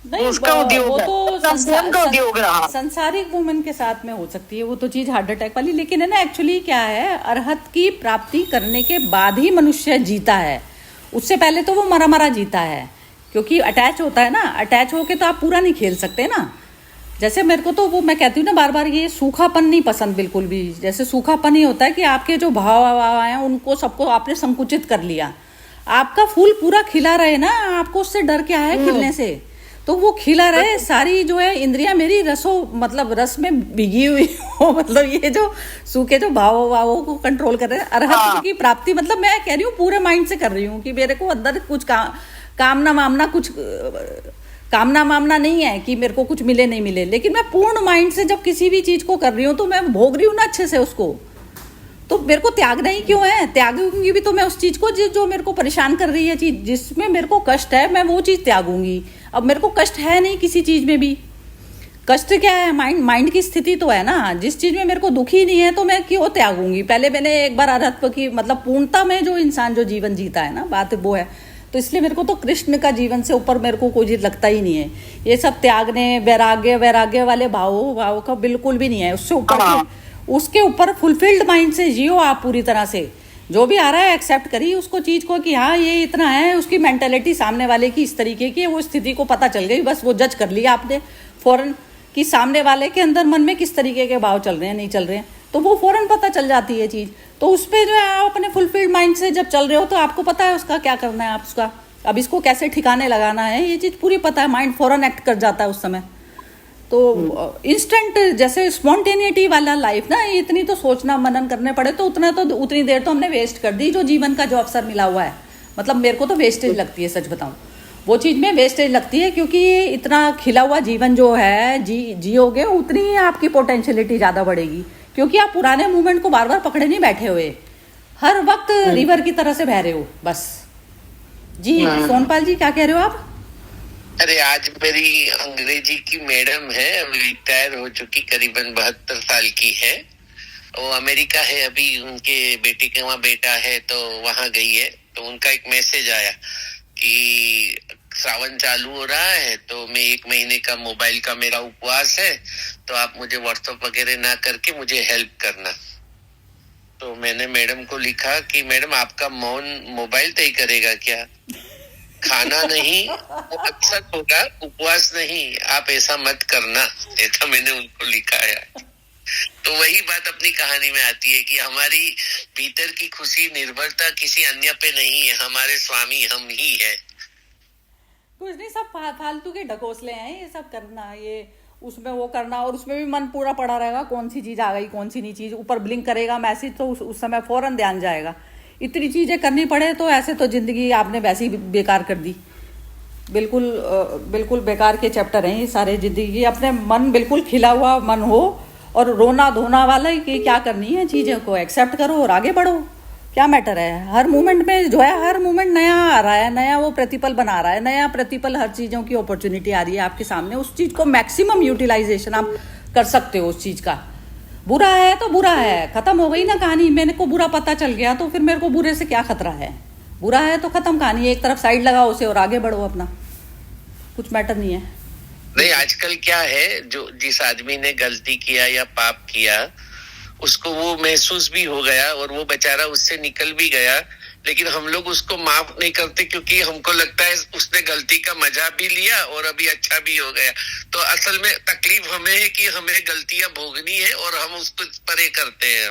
नहीं उसका उद्योग वो है, तो अपना स्वयं का उद्योग रहा। संसारिक वुमन के साथ में हो सकती है वो तो चीज हार्ट अटैक वाली, लेकिन है ना एक्चुअली क्या है, अरहत की प्राप्ति करने के बाद ही मनुष्य जीता है, उससे पहले तो वो मरा मरा जीता है, क्योंकि अटैच होता है ना, अटैच होके तो आप पूरा नहीं खेल सकते ना। जैसे मेरे को तो वो मैं कहती हूँ ना बार बार, ये सूखापन नहीं पसंद बिल्कुल भी। जैसे सूखापन ही होता है कि आपके जो भाव हैं उनको सबको आपने संकुचित कर लिया, आपका फूल पूरा खिला रहे ना, आपको उससे डर क्या है खिलने से, तो वो खिला रहे, सारी जो है इंद्रियां मेरी मतलब रस में भिगी हुई हो, मतलब ये जो सूखे जो भावों को कंट्रोल कर रहे हैं। अरहत की प्राप्ति मतलब मैं कह रही हूँ पूरे माइंड से कर रही हूँ कि मेरे को अंदर कुछ कामना मामना नहीं है कि मेरे को कुछ मिले नहीं मिले, लेकिन मैं पूर्ण माइंड से जब किसी भी चीज को कर रही हूँ तो मैं भोग रही हूँ ना अच्छे से उसको, तो मेरे को त्यागना ही क्यों है, त्यागूंगी भी तो मैं उस चीज को जो मेरे को परेशान कर रही है चीज, जिसमें मेरे को कष्ट है, मैं वो चीज त्यागूंगी। अब मेरे को कष्ट है नहीं किसी चीज में भी, कष्ट क्या है, माइंड की स्थिति तो है ना, जिस चीज में मेरे को दुखी नहीं है तो मैं क्यों त्यागूंगी। पहले मैंने एक बार अरहत की मतलब पूर्णता में जो इंसान जो जीवन जीता है ना, बात वो है, तो इसलिए मेरे को तो कृष्ण का जीवन से ऊपर मेरे को कोई चीज लगता ही नहीं है। ये सब त्यागने वैराग्य वाले भाव का बिल्कुल भी नहीं है, उससे ऊपर उसके ऊपर फुलफिल्ड माइंड से जियो आप पूरी तरह से, जो भी आ रहा है एक्सेप्ट करिए उसको चीज को कि हाँ ये इतना है, उसकी मेंटेलिटी सामने वाले की इस तरीके की, वो स्थिति को पता चल गई, बस वो जज कर लिया आपने फौरन कि सामने वाले के अंदर मन में किस तरीके के भाव चल रहे हैं नहीं चल रहे हैं, तो वो फौरन पता चल जाती है चीज। तो उस पर जो है आप अपने फुलफिल्ड माइंड से जब चल रहे हो तो आपको पता है उसका क्या करना है, आप उसका अब इसको कैसे ठिकाने लगाना है, ये चीज पूरी पता है, माइंड फौरन एक्ट कर जाता है उस समय। तो इंस्टेंट जैसे स्पॉन्टेनिटी वाला लाइफ ना, इतनी तो सोचना मनन करने पड़े तो उतनी देर तो हमने वेस्ट कर दी जो जीवन का जो अवसर मिला हुआ है, मतलब मेरे को तो वेस्टेज लगती है, सच बताऊं वो चीज में वेस्टेज लगती है, क्योंकि इतना खिला हुआ जीवन जो है जियोगे उतनी ही आपकी पोटेंशियलिटी ज्यादा बढ़ेगी, क्योंकि आप पुराने मूवमेंट को बार बार पकड़े नहीं बैठे हुए, हर वक्त रिवर की तरह से बह रहे हो बस। जी सोनपाल जी क्या कह रहे हो आप? अरे आज मेरी अंग्रेजी की मैडम है, रिटायर हो चुकी, करीबन 72 साल की है, वो अमेरिका है अभी, उनके बेटे के वहाँ बेटा है तो वहां गई है, तो उनका एक मैसेज आया कि सावन चालू हो रहा है तो मैं 1 महीने का मोबाइल का मेरा उपवास है, तो आप मुझे व्हाट्सएप वगैरह ना करके मुझे हेल्प करना। तो मैंने मैडम को लिखा कि मैडम आपका मौन मोबाइल तय करेगा क्या, खाना नहीं वो अक्सर होगा, उपवास नहीं, आप ऐसा मत करना, ऐसा मैंने उनको लिखा है। तो वही बात अपनी कहानी में आती है कि हमारी भीतर की खुशी निर्भरता किसी अन्य पे नहीं है, हमारे स्वामी हम ही है। कुछ नहीं, सब फालतू के ढकोसले हैं ये सब करना, ये उसमें वो करना, और उसमें भी मन पूरा पड़ा रहेगा कौन सी चीज आ गई कौन सी नहीं चीज, ऊपर ब्लिंक करेगा मैसेज तो उस समय फौरन ध्यान जाएगा। इतनी चीजें करनी पड़े तो ऐसे तो जिंदगी आपने वैसे ही बेकार कर दी, बिल्कुल बेकार के चैप्टर हैं ये सारे जिंदगी। अपने मन बिल्कुल खिला हुआ मन हो और रोना धोना वाला की क्या करनी है, चीजें को एक्सेप्ट करो और आगे बढ़ो, क्या मैटर है। हर मोमेंट में जो है, हर मोमेंट नया आ रहा है, नया वो प्रतिपल बना रहा है, नया प्रतिपल, हर चीजों की अपॉर्चुनिटी आ रही है आपके सामने, उस चीज को मैक्सिमम यूटिलाइजेशन आप कर सकते हो उस चीज का। बुरा है तो बुरा है, खत्म हो गई ना कहानी, मेरे को बुरा पता चल गया तो फिर मेरे को बुरे से क्या खतरा है, बुरा है तो खत्म कहानी, एक तरफ साइड लगाओ उसे और आगे बढ़ो अपना, कुछ मैटर नहीं है। नहीं आजकल क्या है, जो जिस आदमी ने गलती किया या पाप किया उसको वो महसूस भी हो गया और वो बेचारा उससे निकल भी गया, लेकिन हम लोग उसको माफ नहीं करते क्योंकि हमको लगता है उसने गलती का मजा भी लिया और अभी अच्छा भी हो गया। तो असल में तकलीफ हमें है कि हमें गलतियां भोगनी है और हम उसको परे करते हैं।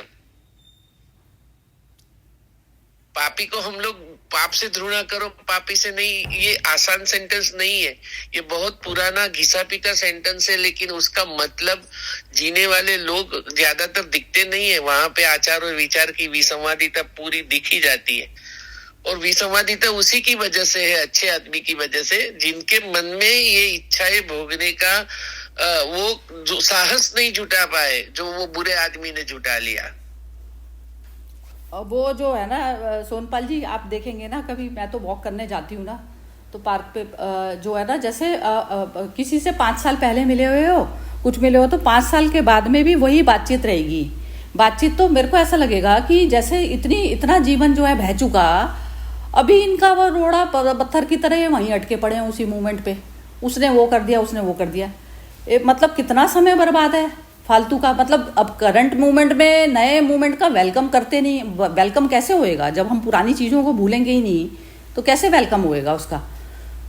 पापी को हम लोग पाप से घृणा करो, पापी से नहीं, ये आसान सेंटेंस नहीं है, ये बहुत पुराना घिसा पीटा सेंटेंस है, लेकिन उसका मतलब जीने वाले लोग ज्यादातर दिखते नहीं है। वहां पे आचार और विचार की विसंवादिता पूरी दिखी जाती है, और विसंवादिता उसी की वजह से है, अच्छे आदमी की वजह से, जिनके मन में ये इच्छाएं भोगने का वो जो साहस नहीं जुटा पाए, जो वो बुरे आदमी ने जुटा लिया। वो जो है ना सोनपाल जी, आप देखेंगे ना, कभी मैं तो वॉक करने जाती हूँ ना, तो पार्क पे जो है ना, जैसे किसी से 5 साल पहले मिले हुए हो, कुछ मिले हो, तो 5 साल के बाद में भी वही बातचीत रहेगी। बातचीत तो मेरे को ऐसा लगेगा कि जैसे इतना जीवन जो है बह चुका, अभी इनका वो रोड़ा पत्थर की तरह वहीं अटके पड़े हैं उसी मोमेंट पे, उसने वो कर दिया, उसने वो कर दिया। मतलब कितना समय बर्बाद है फालतू का। मतलब अब करंट मूवमेंट में नए मूवमेंट का वेलकम करते नहीं। वेलकम कैसे होएगा जब हम पुरानी चीज़ों को भूलेंगे ही नहीं, तो कैसे वेलकम होएगा उसका।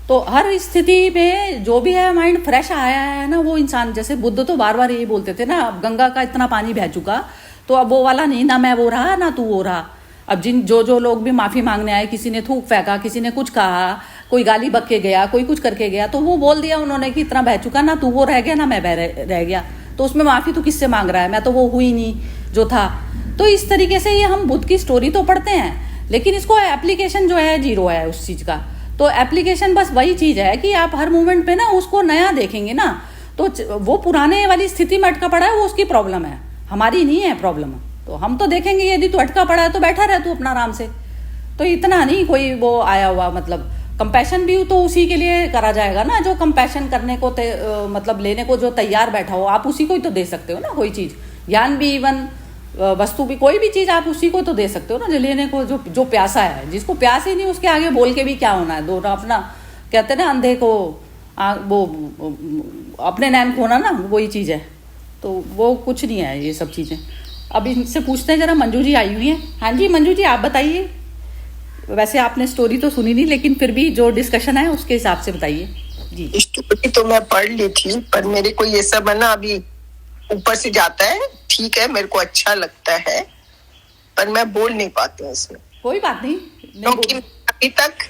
तो हर स्थिति में जो भी है माइंड फ्रेश आया है ना वो इंसान, जैसे बुद्ध तो बार बार यही बोलते थे ना, अब गंगा का इतना पानी बह चुका, तो अब वो वाला नहीं, ना मैं वो रहा ना तू वो रहा। अब जो लोग भी माफ़ी मांगने आए, किसी ने थूक फेंका, किसी ने कुछ कहा, कोई गाली बक के गया, कोई कुछ करके गया, तो वो बोल दिया उन्होंने कि इतना बह चुका, ना तू वो रह गया ना मैं रह गया, तो उसमें माफ़ी तो किससे मांग रहा है, मैं तो वो हुई नहीं जो था। तो इस तरीके से ये हम बुद्ध की स्टोरी तो पढ़ते हैं, लेकिन इसको एप्लीकेशन जो है जीरो है उस चीज़ का। तो एप्लीकेशन बस वही चीज़ है कि आप हर मोमेंट पे ना उसको नया देखेंगे ना, तो वो पुराने वाली स्थिति में अटका पड़ा है, वो उसकी प्रॉब्लम है, हमारी नहीं है प्रॉब्लम। तो हम तो देखेंगे यदि तू अटका पड़ा है तो बैठा रह तू अपना आराम से, तो इतना नहीं कोई वो आया हुआ। मतलब कंपैशन भी तो उसी के लिए करा जाएगा ना जो कंपैशन करने को मतलब लेने को जो तैयार बैठा हो, आप उसी को ही तो दे सकते हो ना कोई चीज़। ज्ञान भी, इवन वस्तु भी, कोई भी चीज़ आप उसी को तो दे सकते हो ना जो लेने को, जो प्यासा है। जिसको प्यास ही नहीं उसके आगे बोल के भी क्या होना है। दोनों अपना कहते ना, अंधे को वो अपने नैन खोना ना, वही चीज़ है। तो वो कुछ नहीं है ये सब चीज़ें। अब इनसे पूछते हैं जरा, मंजू जी आई हुई हैं। हाँ जी मंजू जी, आप बताइए। वैसे आपने स्टोरी तो सुनी नहीं, लेकिन फिर भी जो डिस्कशन है उसके हिसाब से बताइए जी। स्टोरी तो मैं पढ़ ली थी, पर मेरे को ये सब है ना अभी ऊपर से जाता है। ठीक है, मेरे को अच्छा लगता है, पर मैं बोल नहीं पाती हूँ इसमें। कोई बात नहीं, क्योंकि अभी तक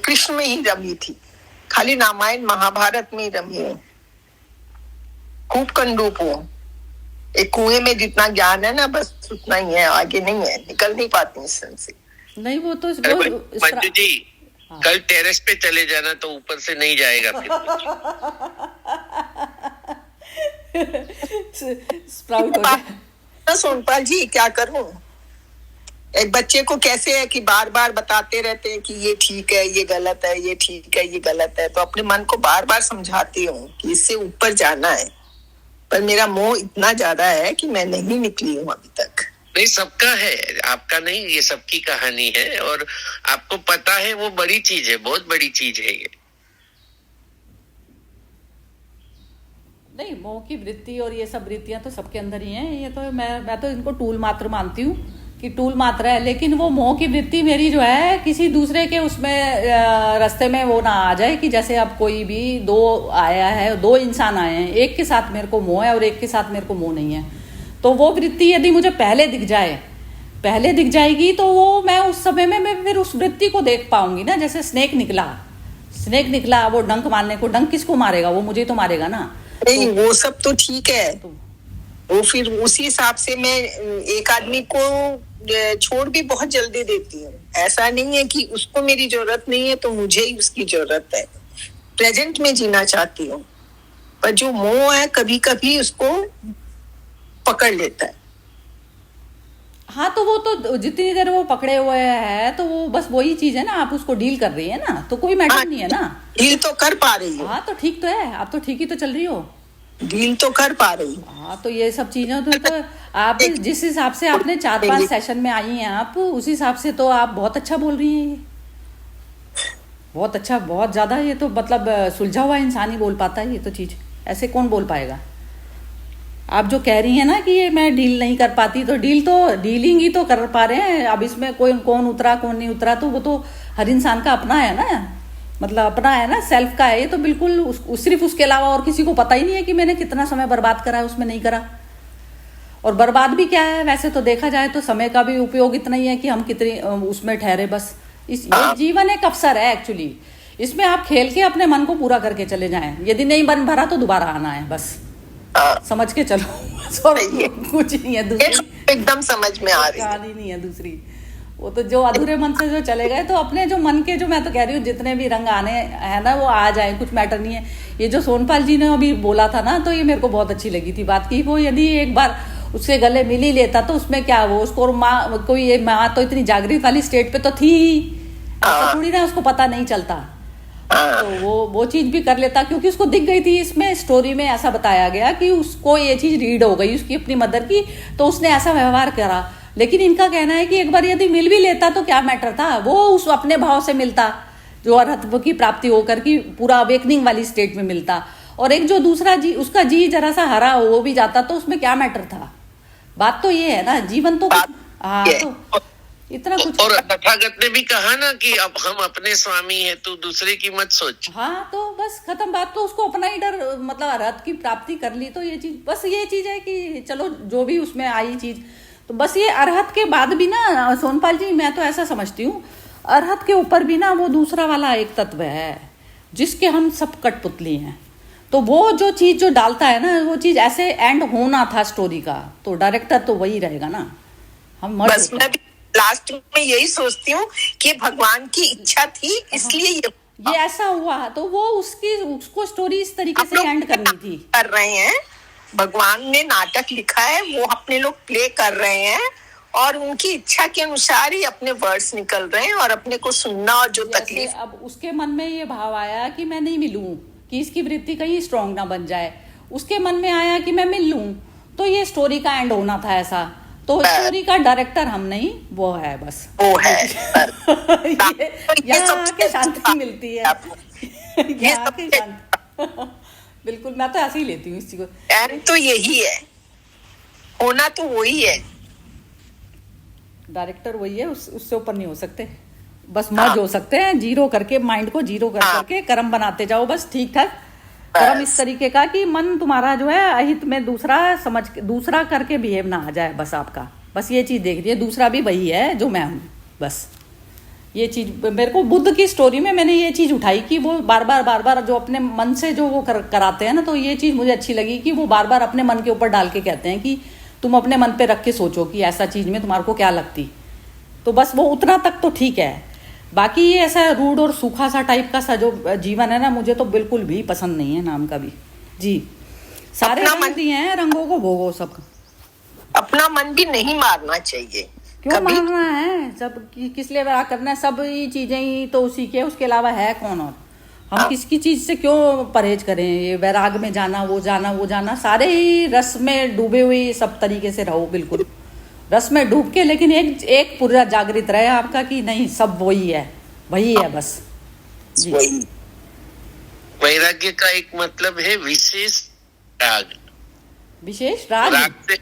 कृष्ण में ही रमी थी, खाली रामायण महाभारत में ही रमी हूँ, खूब कंडूप हूँ। एक कुएं में जितना ज्ञान है ना, बस उतना ही है, आगे नहीं है, निकल नहीं पाती इस से। नहीं वो तो मंजू जी, हाँ। कल टेरेस पे चले जाना, तो ऊपर से नहीं जाएगा फिर। स्प्राउट हो जाए। सोनपाल जी क्या करूं, एक बच्चे को कैसे है कि बार बार बताते रहते हैं कि ये ठीक है, ये गलत है, ये ठीक है, ये गलत है, तो अपने मन को बार बार समझाती हूँ कि इससे ऊपर जाना है, पर मेरा मोह इतना ज्यादा है कि मैं नहीं निकली हूँ अभी तक। नहीं, सबका है, आपका नहीं, ये सबकी कहानी है, और आपको पता है वो बड़ी चीज है, बहुत बड़ी चीज है ये। नहीं, मोह की वृत्ति और ये सब वृत्तियां तो सबके अंदर ही हैं। ये तो मैं तो इनको टूल मात्र मानती हूँ कि टूल मात्र है, लेकिन वो मोह की वृत्ति मेरी जो है किसी दूसरे के उसमें रास्ते में वो ना आ जाए कि जैसे अब कोई भी दो आया है, दो इंसान आए हैं, एक के साथ मेरे को मोह है और एक के साथ मेरे को मोह नहीं है, तो वो वृत्ति यदि मुझे पहले दिख जाएगी तो वो मैं उस समय में मैं फिर उस वृत्ति को देख पाऊंगी ना। जैसे स्नेक निकला, वो डंक मारने को, डंक किसको मारेगा, वो मुझे तो मारेगा ना। नहीं वो सब तो ठीक है, वो फिर उसी हिसाब से मैं एक आदमी को छोड़ भी बहुत जल्दी देती हूँ। ऐसा नहीं है कि उसको मेरी जरूरत नहीं है तो मुझे ही उसकी जरूरत है। प्रेजेंट में जीना चाहती हूँ, पर जो मोह है कभी कभी उसको पकड़ लेता है। हाँ, तो वो तो जितनी देर वो पकड़े हुए है तो वो बस वही चीज है ना, आप उसको डील कर रही है ना, तो कोई मैटर नहीं है ना। डील तो कर पा रही हो। हाँ तो ठीक तो है, आप तो ठीक ही तो चल रही हो, डील तो कर पा रही हो। हाँ तो ये सब चीजें तो आप जिस हिसाब से आपने 4-5 सेशन में आई हैं आप, उस हिसाब से तो आप बहुत अच्छा बोल रही हैं। ये बहुत अच्छा, बहुत ज्यादा, ये तो मतलब सुलझा हुआ इंसान ही बोल पाता है ये तो चीज, ऐसे कौन बोल पाएगा। आप जो कह रही हैं ना कि ये मैं डील नहीं कर पाती, तो डीलिंग ही तो कर पा रहे हैं। अब इसमें कौन उतरा कौन नहीं उतरा, तो वो तो हर इंसान का अपना है ना, मतलब अपना है ना, सेल्फ का है ये तो बिल्कुल। सिर्फ उसके अलावा और किसी को पता ही नहीं है कि मैंने कितना समय बर्बाद करा है उसमें, नहीं करा। और बर्बाद भी क्या है, वैसे तो देखा जाए तो समय का भी उपयोग इतना ही है कि हम कितनी उसमें ठहरे बस। ये जीवन एक अवसर है एक्चुअली, इसमें आप खेल के अपने मन को पूरा करके चले जाएं, यदि नहीं मन भरा तो दोबारा आना है बस, समझ के चलो बस, और कुछ नहीं है दूसरी, एकदम समझ में आ रही है। कहानी नहीं है दूसरी। वो तो जो अधूरे मन से जो चले गए, तो अपने जो मन के, जो मैं तो कह रही हूँ जितने भी रंग आने हैं ना वो आ जाए, कुछ मैटर नहीं है। ये जो सोनपाल जी ने अभी बोला था ना, तो ये मेरे को बहुत अच्छी लगी थी बात की, वो यदि एक बार उसके गले मिल ही लेता तो उसमें क्या, वो उसको माँ, कोई ये माँ तो इतनी जागृत वाली स्टेट पे तो थी ही, तो थोड़ी ना उसको पता नहीं चलता, तो वो चीज भी कर लेता, क्योंकि उसको दिख गई थी। इसमें स्टोरी में ऐसा बताया गया कि उसको ये चीज रीड हो गई उसकी अपनी मदर की, तो उसने ऐसा व्यवहार करा। लेकिन इनका कहना है कि एक बार यदि मिल भी लेता तो क्या मैटर था, वो उस अपने भाव से मिलता, जो अरहत्व की प्राप्ति होकर की पूरा अवेकनिंग वाली स्टेट में मिलता, और एक जो दूसरा जी, उसका जी जरा सा हरा हो भी जाता, तो उसमें क्या मैटर था। बात तो ये है ना, जीवन तो हाँ, तो इतना कुछ। और तथागत ने भी कहा ना कि अब हम अपने स्वामी है, तू दूसरे की मत सोच। हाँ, तो बस खत्म बात। तो उसको अपना ही डर, मतलब अरहत की प्राप्ति कर ली, तो ये चीज, बस ये चीज है कि चलो जो भी उसमें आई चीज, तो बस ये अरहत के बाद भी ना सोनपाल जी, मैं तो ऐसा समझती हूँ, अरहत के ऊपर भी ना वो दूसरा वाला एक तत्व है जिसके हम सब कठपुतली हैं। तो वो जो चीज जो डालता है ना, वो चीज ऐसे एंड होना था स्टोरी का, तो डायरेक्टर तो वही रहेगा ना। हम बस मैं भी लास्ट में यही सोचती हूँ कि भगवान की इच्छा थी, इसलिए ये ऐसा हुआ, तो वो उसको स्टोरी इस तरीके से एंड करनी थी। कर रहे हैं, भगवान ने नाटक लिखा है, वो अपने लोग प्ले कर रहे हैं, और उनकी इच्छा के अनुसार ही अपने वर्ड्स निकल रहे हैं, और अपने को सुनना और जो तकलीफ। अब उसके मन में ये भाव आया कि मैं नहीं मिलूं, कि इसकी वृत्ति कहीं स्ट्रांग ना बन जाए, उसके मन में आया कि मैं मिल लूं, तो ये स्टोरी का एंड होना था ऐसा। तो स्टोरी का डायरेक्टर हम नहीं, वो है बस, वो है। यहाँ आके शांति मिलती है, यहाँ आके शांति। बिल्कुल, मैं तो ऐसे ही लेती हूँ इस चीज को। एंड तो यही है, होना तो वही है, डायरेक्टर वही है, उससे ऊपर नहीं हो सकते, बस मर्ज हो सकते हैं, जीरो करके, माइंड को जीरो करके कर्म बनाते जाओ, बस ठीक ठाक कर्म इस तरीके का कि मन तुम्हारा जो है अहित में दूसरा समझ के, दूसरा करके बिहेव ना आ जाए, बस आपका, बस ये चीज देख रही है, दूसरा भी वही है जो मैं हूँ, बस ये चीज। मेरे को बुद्ध की स्टोरी में मैंने ये चीज उठाई कि वो बार बार जो अपने मन से जो वो कराते हैं ना, तो ये चीज मुझे अच्छी लगी कि वो बार बार अपने मन के ऊपर डाल के कहते हैं कि तुम अपने मन पे रख के सोचो कि ऐसा चीज में तुम्हारे को क्या लगती, तो बस वो उतना तक तो ठीक है। बाकी ये ऐसा रूड और सूखा सा टाइप का सा जो जीवन है ना, मुझे तो बिल्कुल भी पसंद नहीं है, नाम का भी जी। सारे रंग दिए हैं, रंगों को भोगो सब। अपना मन भी नहीं मारना चाहिए, क्यों मारना है, सब किस लिए वैराग करना है, सब ये चीजें ही तो उसी के, उसके अलावा है कौन, और हम किसकी चीज से क्यों परहेज करें। ये वैराग में जाना, वो जाना, सारे ही रस में डूबे हुए सब तरीके से रहो, बिल्कुल रस में डूब के, लेकिन एक पूरा जागृत रहे आपका कि नहीं, सब वही है बस जी। वैराग्य का एक मतलब है विशेष राग, विशेष राग से,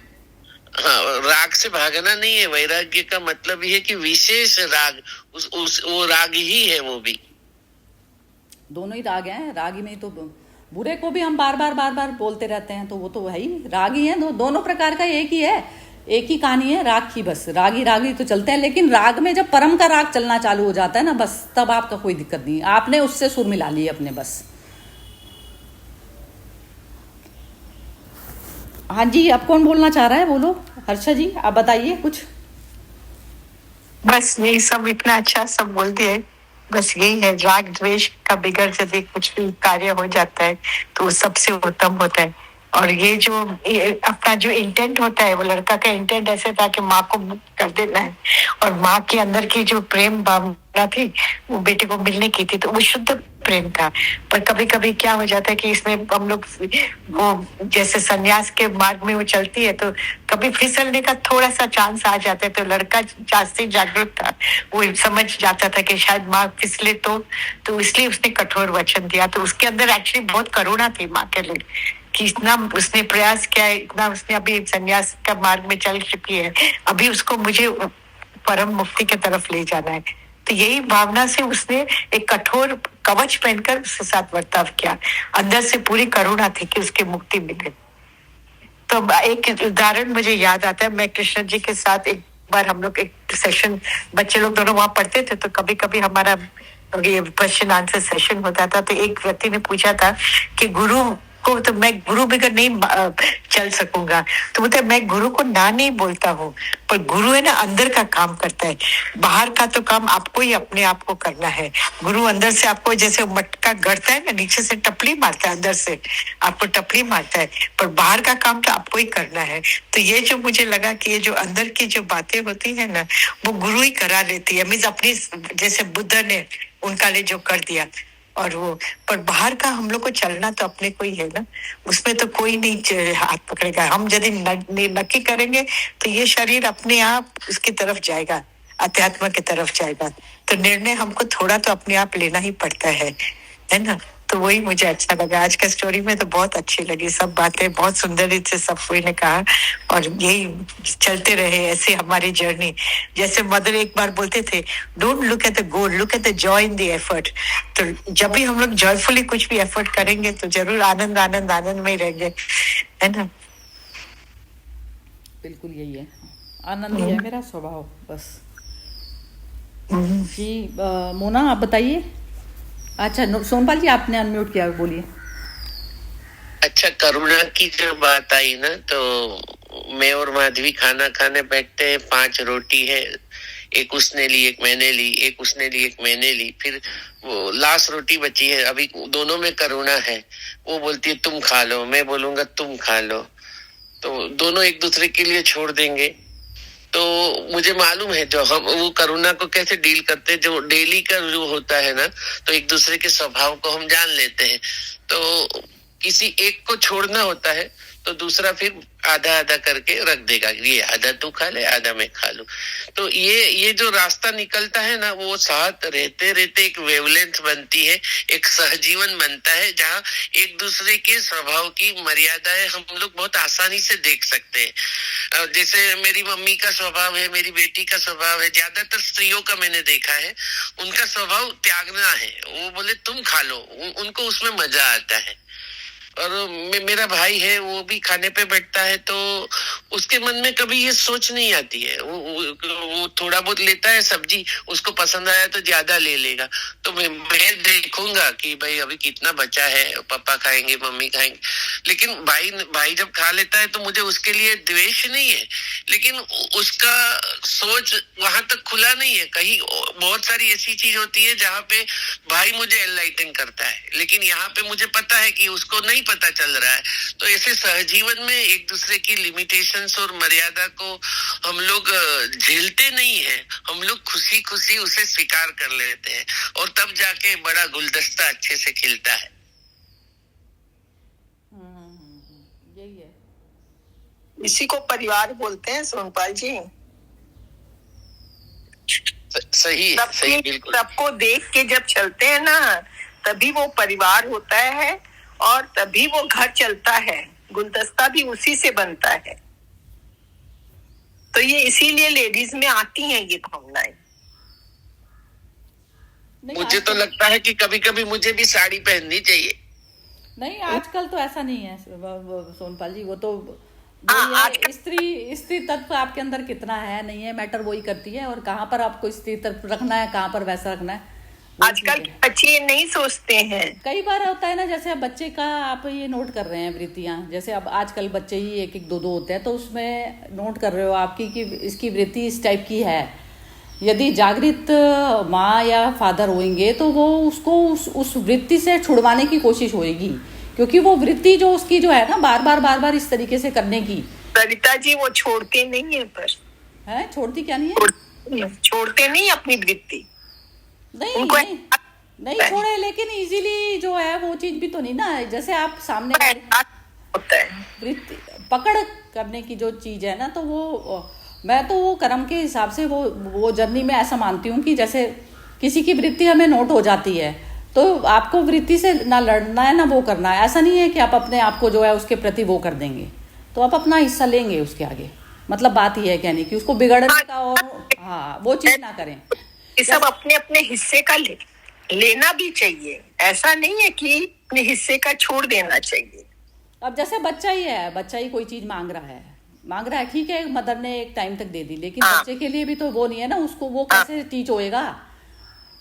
हाँ, राग से भागना नहीं है। वैराग्य का मतलब ये है कि विशेष राग, वो राग ही है, वो भी दोनों ही राग हैं। रागी में तो बुरे को भी हम बार बार बोलते रहते हैं, तो वो तो है ही, राग ही है, दोनों प्रकार का एक ही है, एक ही कहानी है राग की, बस रागी तो चलते हैं। लेकिन राग में जब परम का राग चलना चालू हो जाता है ना, बस तब आपका कोई दिक्कत नहीं, आपने उससे सुर मिला लिए अपने, बस। हाँ जी, अब कौन बोलना चाह रहा है, बोलो हर्षा जी, आप बताइए कुछ। बस यही सब, इतना अच्छा सब बोल दिए, बस यही है, राग द्वेष का बिगड़ यदि कुछ भी कार्य हो जाता है तो वो सबसे उत्तम होता है। और ये जो अपना जो इंटेंट होता है, वो लड़का का इंटेंट ऐसे था कि माँ को मुक्त कर देना है, और माँ के अंदर की जो प्रेम भावना थी वो बेटे को मिलने की थी, तो वो शुद्ध प्रेम था। पर कभी कभी क्या हो जाता है कि इसमें हम लोग वो जैसे संन्यास के मार्ग में वो चलती है, तो कभी फिसलने का थोड़ा सा चांस आ जाता है। तो लड़का जास्ती जागरूक था, वो समझ जाता था कि शायद माँ फिसले तो इसलिए उसने कठोर वचन दिया। तो उसके अंदर एक्चुअली बहुत करुणा थी माँ के लिए, कि इतना उसने प्रयास किया है, इतना उसने अभी संन्यास का मार्ग में चल चुकी है, अभी उसको मुझे परम मुक्ति की तरफ ले जाना है। तो यही भावना से उसने एक कठोर कवच पहनकर उसके साथ बर्ताव किया, अंदर से पूरी करुणा थी कि उसकी मुक्ति मिले। तो एक उदाहरण मुझे याद आता है। मैं कृष्ण जी के साथ एक बार हम लोग एक सेशन, बच्चे लोग दोनों वहां पढ़ते थे, तो कभी कभी हमारा ये क्वेश्चन आंसर सेशन होता था। तो एक व्यक्ति ने पूछा था कि गुरु को, तो मैं गुरु बगैर नहीं चल सकूंगा। तो बोलते मैं गुरु को ना नहीं बोलता हूँ, पर गुरु है ना अंदर का काम करता है, बाहर का तो काम आपको ही अपने आप को करना है। गुरु अंदर से आपको जैसे मटका गढ़ता है ना, नीचे से टपली मारता है, अंदर से आपको टपली मारता है, पर बाहर का काम तो आपको ही करना है। तो ये जो मुझे लगा कि ये जो अंदर की जो बातें होती है ना, वो गुरु ही करा लेती है। मीन्स अपनी, जैसे बुद्ध ने उनका लिए जो कर दिया, और वो, पर बाहर का हम लोग को चलना तो अपने को ही है ना, उसमें तो कोई नहीं हाथ पकड़ेगा। हम यदि नक्की करेंगे तो ये शरीर अपने आप उसकी तरफ जाएगा, अध्यात्म की तरफ जाएगा। तो निर्णय हमको थोड़ा तो अपने आप लेना ही पड़ता है ना। तो वही मुझे अच्छा लगा आज का स्टोरी में, तो बहुत अच्छी लगी, सब बातें बहुत सुंदर रीत से सब कोई ने कहा। और यही चलते रहे ऐसे हमारी जर्नी। जैसे मदर एक बार बोलते थे, don't look at the goal, look at the joy in the effort. तो जब भी हम लोग जॉयफुली कुछ भी एफर्ट करेंगे तो जरूर आनंद आनंद आनंद में ही रहेंगे, है ना। बिल्कुल यही है, आनंद ही है मेरा स्वभाव बस। जी मोना आप बताइए। अच्छा सोनपाल जी आपने अनम्यूट किया, बोलिए। अच्छा, करुणा की जो बात आई ना, तो मैं और माधवी खाना खाने बैठते हैं, 5 रोटी है, एक उसने ली, एक मैंने ली, एक उसने ली, एक मैंने ली, फिर वो लास्ट रोटी बची है, अभी दोनों में करुणा है। वो बोलती है तुम खा लो, मैं बोलूंगा तुम खा लो, तो दोनों एक दूसरे के लिए छोड़ देंगे। तो मुझे मालूम है जो हम वो करुणा को कैसे डील करते हैं, जो डेली का जो होता है ना, तो एक दूसरे के स्वभाव को हम जान लेते हैं। तो किसी एक को छोड़ना होता है तो दूसरा फिर आधा आधा करके रख देगा, ये आधा तू खा ले, आधा मैं खा लूं। तो ये जो रास्ता निकलता है ना, वो साथ रहते रहते एक वेवलेंथ बनती है, एक सहजीवन बनता है, जहाँ एक दूसरे के स्वभाव की मर्यादाएं हम लोग बहुत आसानी से देख सकते हैं। जैसे मेरी मम्मी का स्वभाव है, मेरी बेटी का स्वभाव है, ज्यादातर स्त्रियों का मैंने देखा है, उनका स्वभाव त्यागना है। वो बोले तुम खा लो, उनको उसमें मजा आता है। और मेरा भाई है, वो भी खाने पे बैठता है, तो उसके मन में कभी ये सोच नहीं आती है। वो थोड़ा बहुत लेता है सब्जी, उसको पसंद आया तो ज्यादा ले लेगा। तो मैं देखूंगा कि भाई अभी कितना बचा है, पापा खाएंगे, मम्मी खाएंगे। लेकिन भाई जब खा लेता है तो मुझे उसके लिए द्वेष नहीं है, लेकिन उसका सोच वहां तक खुला नहीं है। कहीं बहुत सारी ऐसी चीज होती है जहाँ पे भाई मुझे एनलाइटन करता है, लेकिन यहाँ पे मुझे पता है कि उसको नहीं पता चल रहा है। तो ऐसे सहजीवन में एक दूसरे की लिमिटेशंस और मर्यादा को हम लोग झेलते नहीं है, हम लोग खुशी खुशी उसे स्वीकार कर लेते हैं, और तब जाके बड़ा गुलदस्ता अच्छे से खिलता है। यही है, इसी को परिवार बोलते हैं सोनपाल जी। सही बिल्कुल। सबको देख के जब चलते हैं ना, तभी वो परिवार होता है और तभी वो घर चलता है, गुलदस्ता भी उसी से बनता है। तो ये इसीलिए लेडीज में आती हैं ये भावनाएं। मुझे तो लगता है कि कभी कभी मुझे भी साड़ी पहननी चाहिए। नहीं आजकल तो ऐसा नहीं है सोनपाल जी, वो तो स्त्री तत्व आपके अंदर कितना है नहीं है मैटर वही करती है, और कहाँ पर आपको स्त्री तत्व रखना है, कहाँ पर वैसा रखना है। आजकल बच्चे ये नहीं सोचते हैं। कई बार होता है ना, जैसे अब बच्चे का आप ये नोट कर रहे हैं वृत्तियां, जैसे अब आजकल बच्चे ही 1-1, 2-2 होते हैं, तो उसमें नोट कर रहे हो आपकी कि इसकी वृत्ति इस टाइप की है। यदि जागृत माँ या फादर होंगे तो वो उसको उस वृत्ति से छुड़वाने की कोशिश होगी, क्योंकि वो वृत्ति जो उसकी जो है ना बार बार इस तरीके से करने की। सरिता जी वो छोड़ते नहीं है, पर है छोड़ती क्या नहीं है, छोड़ते नहीं अपनी वृत्ति, नहीं छोड़े, लेकिन इजीली जो है वो चीज भी तो नहीं ना, जैसे आप सामने होता है वृत्ति पकड़ करने की जो चीज है ना, तो वो मैं तो वो कर्म के हिसाब से वो जर्नी में ऐसा मानती हूँ कि जैसे किसी की वृत्ति हमें नोट हो जाती है, तो आपको वृत्ति से ना लड़ना है ना वो करना है। ऐसा नहीं है कि आप अपने आप को जो है उसके प्रति वो कर देंगे, तो आप अपना हिस्सा लेंगे उसके आगे। मतलब बात ही है कहने की उसको बिगड़ने का, और हाँ वो चीज ना करें। ये सब अपने अपने हिस्से का लेना भी चाहिए, ऐसा नहीं है कि अपने हिस्से का छोड़ देना चाहिए। अब जैसे बच्चा ही है, बच्चा ही कोई चीज मांग रहा है, ठीक है, मदर ने एक टाइम तक दे दी, लेकिन हाँ। बच्चे के लिए भी तो वो नहीं है ना, उसको वो कैसे टीच होएगा,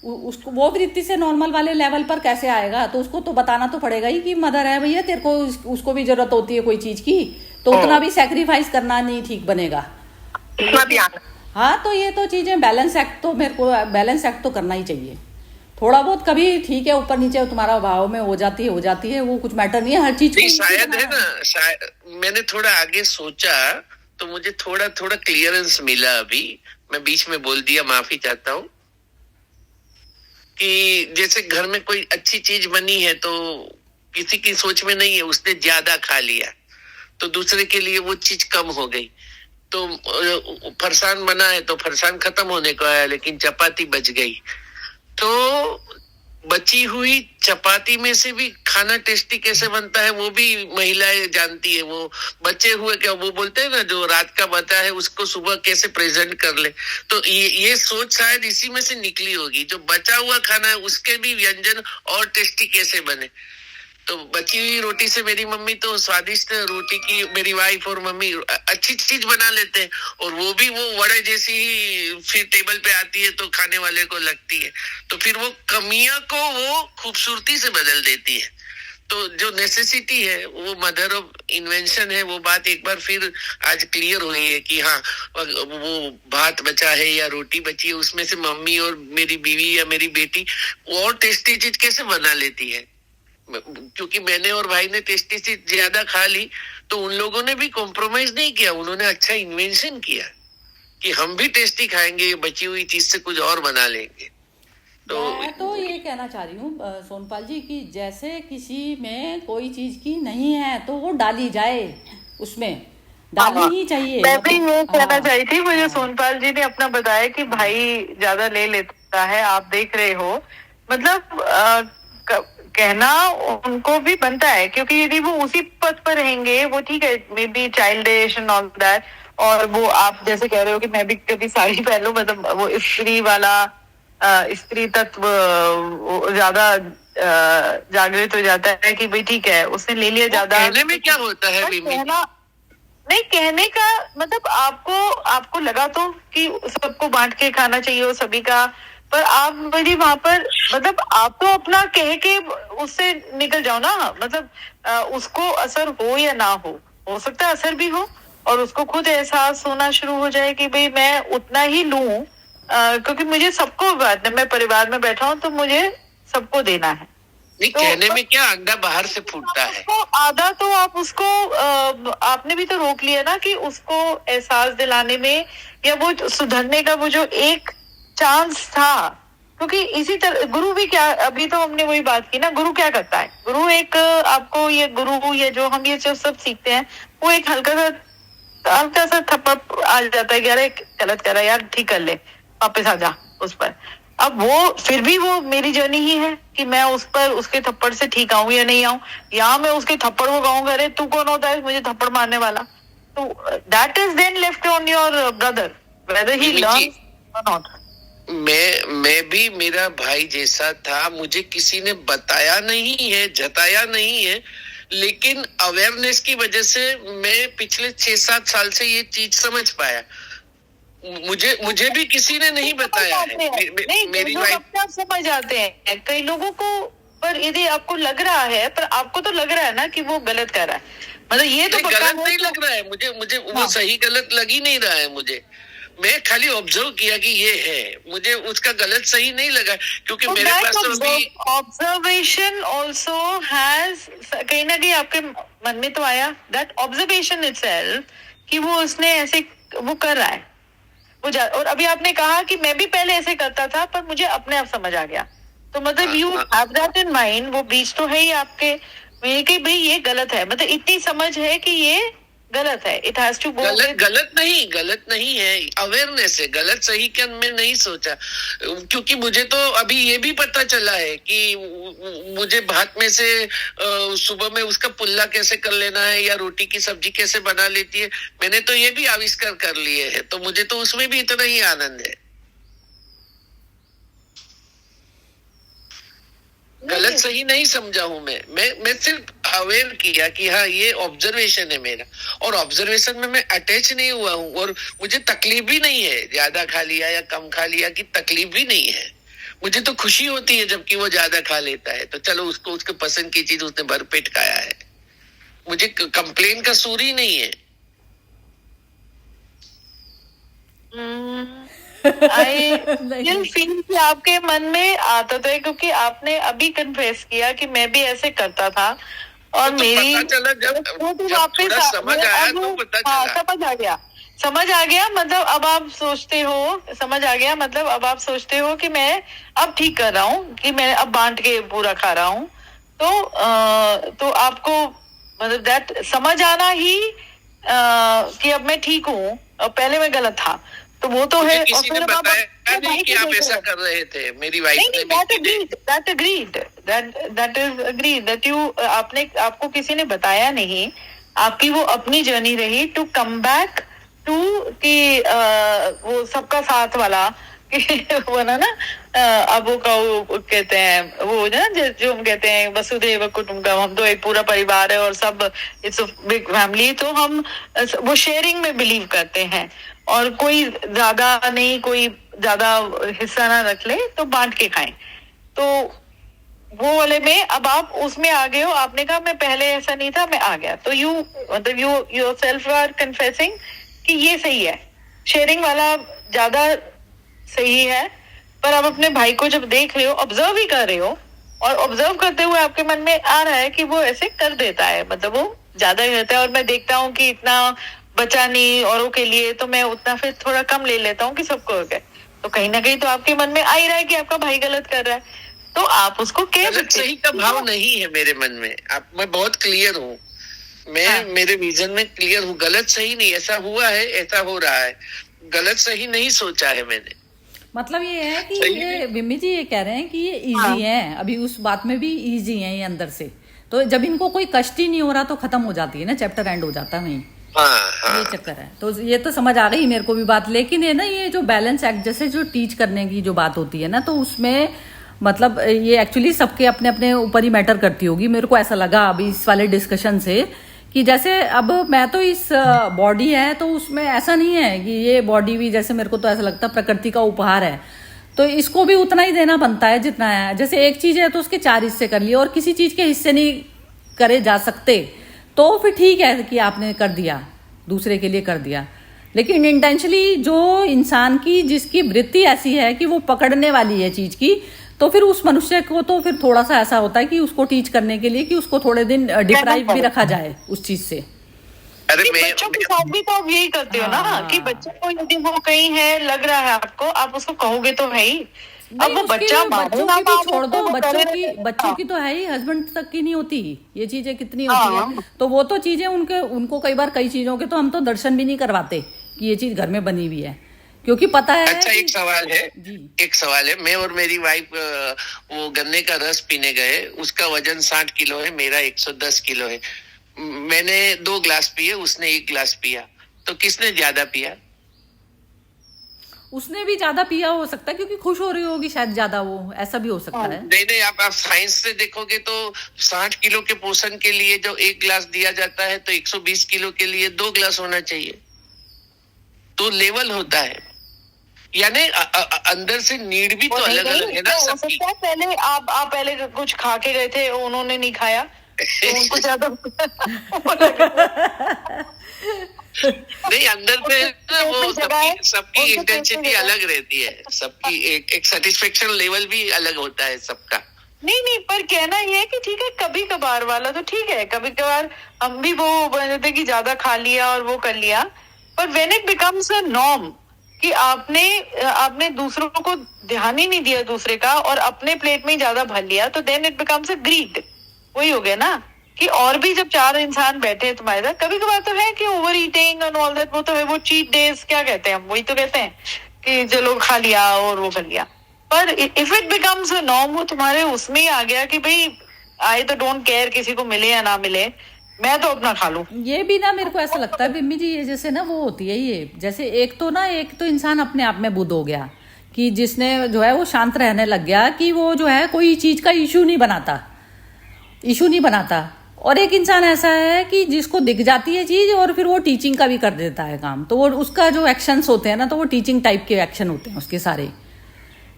उसको वो वृत्ति से नॉर्मल वाले लेवल पर कैसे आएगा, तो उसको तो बताना तो पड़ेगा ही कि मदर है भैया, तेरे को उसको भी जरूरत होती है कोई चीज की, तो उतना भी सेक्रीफाइस करना नहीं ठीक बनेगा। इतना ध्यान। हाँ, तो ये तो चीजें बैलेंस एक्ट तो मेरे को बैलेंस एक्ट तो करना ही चाहिए। थोड़ा बहुत कभी ठीक है, ऊपर नीचे तुम्हारा भाव में हो जाती है, वो कुछ मैटर नहीं है, हर चीज नहीं, शायद है ना, शायद मैंने थोड़ा आगे सोचा तो मुझे थोड़ा थोड़ा क्लियरेंस मिला। अभी मैं बीच में बोल दिया, माफी चाहता हूँ। कि जैसे घर में कोई अच्छी चीज बनी है तो किसी की सोच में नहीं है, उसने ज्यादा खा लिया तो दूसरे के लिए वो चीज कम हो गई। तो फरसान बना है तो फरसान खत्म होने को आया, लेकिन चपाती बच गई। तो बची हुई चपाती में से भी खाना टेस्टी कैसे बनता है वो भी महिलाएं जानती है। वो बचे हुए, क्या वो बोलते हैं ना, जो रात का बचा है उसको सुबह कैसे प्रेजेंट कर ले, तो ये सोच शायद इसी में से निकली होगी। जो बचा हुआ खाना है उसके भी व्यंजन और टेस्टी कैसे बने। तो बची हुई रोटी से मेरी मम्मी तो स्वादिष्ट रोटी की, मेरी वाइफ और मम्मी अच्छी चीज बना लेते हैं, और वो भी वो वड़े जैसी ही फिर टेबल पे आती है तो खाने वाले को लगती है। तो फिर वो कमियां को वो खूबसूरती से बदल देती है। तो जो नेसेसिटी है वो मदर ऑफ इन्वेंशन है, वो बात एक बार फिर आज क्लियर हुई है कि हाँ, वो भात बचा है या रोटी बची है, उसमें से मम्मी और मेरी बीवी या मेरी बेटी और टेस्टी चीज कैसे बना लेती है। क्योंकि मैंने और भाई ने टेस्टी चीज ज्यादा खा ली, तो उन लोगों ने भी कॉम्प्रोमाइज नहीं किया, उन्होंने अच्छा इन्वेंशन किया कि हम भी टेस्टी खाएंगे, बची हुई चीज से कुछ और बना लेंगे। मैं तो ये कहना चाह रही हूँ सोनपाल जी कि जैसे किसी में कोई चीज की नहीं है तो वो डाली जाए, उसमें डालनी ही चाहिए। मैं भी ये कहना हाँ, चाही थी, मुझे हाँ। सोनपाल जी ने अपना बताया कि भाई ज्यादा ले लेता है, आप देख रहे हो, मतलब कहना उनको भी बनता है, क्योंकि यदि वो उसी पद पर रहेंगे, वो ठीक है, may be childish and all that, और वो आप जैसे कह रहे हो कि मैं भी कभी साड़ी पहन लूं, मतलब वो स्त्री वाला स्त्री तत्व ज्यादा जागृत हो जाता है कि भाई ठीक है, उसने ले लिया ज्यादा। कहने में क्या होता है कहना नहीं, कहने का मतलब आपको लगा तो कि सबको बांट के खाना चाहिए वो सभी का, पर आप बड़ी वहां पर, मतलब आप तो अपना कह के उससे निकल जाओ ना, मतलब उसको असर हो या ना हो सकता है असर भी हो, और उसको खुद एहसास होना शुरू हो जाए कि भाई मैं उतना ही लूं, क्योंकि मुझे सबको, मैं परिवार में बैठा हूं तो मुझे सबको देना है। नहीं, तो कहने में क्या, अंडा बाहर से फूटता है। उसको आधा तो आप उसको आपने भी तो रोक लिया ना कि उसको एहसास दिलाने में या वो सुधरने का वो जो एक चांस था, क्योंकि इसी तरह गुरु भी क्या, अभी तो हमने वही बात की ना, गुरु क्या करता है, गुरु एक आपको ये गुरु, ये जो हम ये सब सीखते हैं, वो एक हल्का सा थप्पड़ आ जाता है कि अरे गलत कर रहा है यार, ठीक कर ले, वापस आ जा उस पर। अब वो फिर भी वो मेरी जर्नी ही है कि मैं उस पर उसके थप्पड़ से ठीक आऊं या नहीं आऊं, या मैं उसके थप्पड़ को कहूंगा अरे तू कौन होता है मुझे थप्पड़ मारने वाला। तो that is then left on your brother whether he learns और नॉट। मैं भी मेरा भाई जैसा था, मुझे किसी ने बताया नहीं है, जताया नहीं है, लेकिन अवेयरनेस की वजह से मैं पिछले 6-7 साल से ये चीज समझ पाया। मुझे भी किसी ने नहीं बताया है। मेरी लोग वाइफ अपने आप समझ जाते हैं, कई लोगों को, पर यदि आपको लग रहा है, पर आपको तो लग रहा है ना कि वो गलत कर रहा है, मतलब ये तो गलत नहीं लग रहा है मुझे वो सही गलत लग ही नहीं रहा है मुझे। मैं खाली ऑब्जर्व किया कि ये है, मुझे उसका गलत सही नहीं लगा, क्योंकि मेरे पास तो अभी ऑब्जर्वेशन ऑल्सो हैज, कहीं ना कहीं आपके मन में तो आया दैट ऑब्जर्वेशन इटसेल्फ कि वो उसने ऐसे वो कर रहा है और अभी आपने कहा कि मैं भी पहले ऐसे करता था पर मुझे अपने आप समझ आ गया, तो मतलब you have that in mind, वो बीच तो है ही आपके में कि भाई ये गलत है, मतलब इतनी समझ है कि ये गलत है, इट हैज टू गो। गलत नहीं है, अवेयरनेस है। गलत सही का मैं नहीं सोचा, क्योंकि मुझे तो अभी ये भी पता चला है कि मुझे भात में से सुबह में उसका पुल्ला कैसे कर लेना है या रोटी की सब्जी कैसे बना लेती है, मैंने तो ये भी आविष्कार कर लिए है, तो मुझे तो उसमें भी इतना ही आनंद है। गलत सही नहीं समझा हूं मैं सिर्फ अवेयर किया कि हाँ ये ऑब्जर्वेशन है मेरा, और ऑब्जर्वेशन में मैं अटैच नहीं हुआ हूँ, और मुझे तकलीफ भी नहीं है ज्यादा खा लिया या कम खा लिया की तकलीफ भी नहीं है। मुझे तो खुशी होती है जबकि वो ज्यादा खा लेता है, तो चलो उसको उसके पसंद की चीज उसने भरपेट खाया है, मुझे कंप्लेन का सूर ही नहीं है। आई फील कि आपके मन में आता तो है, क्योंकि आपने अभी कन्फेस किया कि मैं भी ऐसे करता था, और तो मेरी पता चला जब थोड़ा समझ आया तो पता चला। समझ आ गया मतलब अब आप सोचते हो, समझ आ गया मतलब अब आप सोचते हो कि मैं अब ठीक कर रहा हूँ, कि मैं अब बांट के पूरा खा रहा हूँ। तो आपको मतलब दैट समझ आना ही कि अब मैं ठीक हूँ, अब पहले मैं गलत था, तो वो तो है। और किसी ने फिर अब बताया नहीं कि आप ऐसा कर रहे थे, मेरी वाइफ ने दैट यू आपको किसी ने बताया नहीं, आपकी वो अपनी जर्नी रही टू कम बैक टू कि वो सबका साथ वाला वो ना अब वो कहते हैं वो ना जो हम कहते हैं वसुधैव कुटुंबकम, हम तो एक पूरा परिवार है और सब इट्स बिग फैमिली, तो हम वो शेयरिंग में बिलीव करते हैं, और कोई ज्यादा नहीं, कोई ज्यादा हिस्सा ना रख ले, तो बांट के खाएं। तो वो वाले में अब आप उसमें आ गए हो, आपने कहा मैं पहले ऐसा नहीं था, मैं आ गया, तो यू मतलब यू योरसेल्फ आर कन्फेसिंग कि ये सही है, शेयरिंग वाला ज्यादा सही है। पर आप अपने भाई को जब देख रहे हो, ऑब्जर्व ही कर रहे हो, और ऑब्जर्व करते हुए आपके मन में आ रहा है कि वो ऐसे कर देता है, मतलब वो ज्यादा ही करता है, और मैं देखता हूँ कि इतना बचा नहीं औरों के लिए, तो मैं उतना फिर थोड़ा कम ले लेता हूँ कि सबको हो गया। तो कहीं ना कहीं तो आपके मन में आ ही रहा है कि आपका भाई गलत कर रहा है, तो आप उसको कह गलत सकते सही का भाव नहीं है मेरे मन में। मैं बहुत क्लियर हूँ, मैं हाँ। मेरे विजन में क्लियर हूँ, गलत सही नहीं, ऐसा हुआ है, ऐसा हो रहा है, गलत सही नहीं सोचा है मैंने। मतलब ये है कि सही ये बिम्मी जी ये कह रहे हैं कि ये इजी हाँ। है, अभी उस बात में भी इजी है ये अंदर से, तो जब इनको कोई कष्ट ही नहीं हो रहा तो खत्म हो जाती है ना, चैप्टर एंड हो जाता नहीं। हाँ ये चक्कर है, तो ये तो समझ आ गई मेरे को भी बात। लेकिन है ना ये जो बैलेंस एक्ट जैसे जो टीच करने की जो बात होती है ना, तो उसमें मतलब ये एक्चुअली सबके अपने अपने ऊपर ही मैटर करती होगी, मेरे को ऐसा लगा अभी इस वाले डिस्कशन से, कि जैसे अब मैं तो इस बॉडी है तो उसमें ऐसा नहीं है कि ये बॉडी भी, जैसे मेरे को तो ऐसा लगता है प्रकृति का उपहार है, तो इसको भी उतना ही देना बनता है जितना है। जैसे एक चीज है तो उसके 4 हिस्से कर लिए, और किसी चीज के हिस्से नहीं करे जा सकते, तो फिर ठीक है कि आपने कर दिया, दूसरे के लिए कर दिया। लेकिन इंटेंशनली जो इंसान की जिसकी वृत्ति ऐसी है कि वो पकड़ने वाली है चीज की, तो फिर उस मनुष्य को तो फिर थोड़ा सा ऐसा होता है कि उसको टीच करने के लिए कि उसको थोड़े दिन डिप्राइव भी रखा जाए उस चीज से। अरे बच्चों के साथ भी तो आप यही करते हो ना, हाँ। कि बच्चों को यदि वो कहीं है लग रहा है आपको, आप उसको कहोगे तो है ही। अब वो बच्चा बच्चों की भी छोड़ दो, बच्चों की तो है ही, हस्बैंड तक की नहीं होती ये चीजें, कितनी होती है, तो वो तो चीजें उनको कई बार कई चीजों के तो हम तो दर्शन भी नहीं करवाते कि ये चीज घर में बनी हुई है, क्योंकि पता है। अच्छा एक सवाल है, एक सवाल है, मैं और मेरी वाइफ वो गन्ने का रस पीने गए, उसका वजन 60 किलो है, मेरा 110 किलो है, मैंने 2 ग्लास पिए, उसने 1 ग्लास पिया, तो किसने ज्यादा पिया? उसने भी ज्यादा पिया हो सकता है, क्योंकि खुश हो रही होगी शायद ज्यादा, वो ऐसा भी हो सकता है। नहीं आप साइंस से देखोगे तो 60 किलो के पोषण के लिए जो 1 ग्लास दिया जाता है, तो 120 किलो के लिए 2 ग्लास होना चाहिए, तो लेवल होता है, यानी अंदर से नीड भी तो अलग अलग है ना सबकी। पहले आप पहले कुछ खा के गए थे, उन्होंने नहीं खाया, तो उनको ज्यादा नहीं, अंदर से ना वो सबकी इंटेंसिटी अलग रहती है, सबकी एक सेटिस्फेक्शन लेवल भी अलग होता है सबका। नहीं पर कहना ये है कि ठीक है, कभी कभार वाला तो ठीक है, कभी कभार हम भी वो बनते कि ज्यादा खा लिया और वो कर लिया, पर when it becomes a norm कि आपने दूसरों को ध्यान ही नहीं दिया दूसरे का, और अपने प्लेट में ही ज्यादा भर लिया, तो then it becomes a greed. वही हो गया ना कि और भी जब 4 इंसान बैठे हैं तुम्हारे साथ, कभी कभार तो है कि over eating and all that, वो तो है, वो चीट डेज क्या कहते हैं हम, वही तो कहते हैं कि चलो खा लिया और वो कर लिया। पर if it becomes a norm, वो तुम्हारे उसमें ही आ गया कि भाई आई तो डोंट केयर किसी को मिले या ना मिले, मैं तो अपना खा लूं। ये भी ना मेरे को ऐसा लगता है बिम्मी जी, ये जैसे ना वो होती है, ये जैसे एक तो इंसान अपने आप में बुद्ध हो गया कि जिसने जो है वो शांत रहने लग गया, कि वो जो है कोई चीज का इशू नहीं बनाता, और एक इंसान ऐसा है कि जिसको दिख जाती है चीज और फिर वो टीचिंग का भी कर देता है काम, तो वो उसका जो एक्शंस होते हैं ना, तो वो टीचिंग टाइप के एक्शन होते हैं उसके सारे।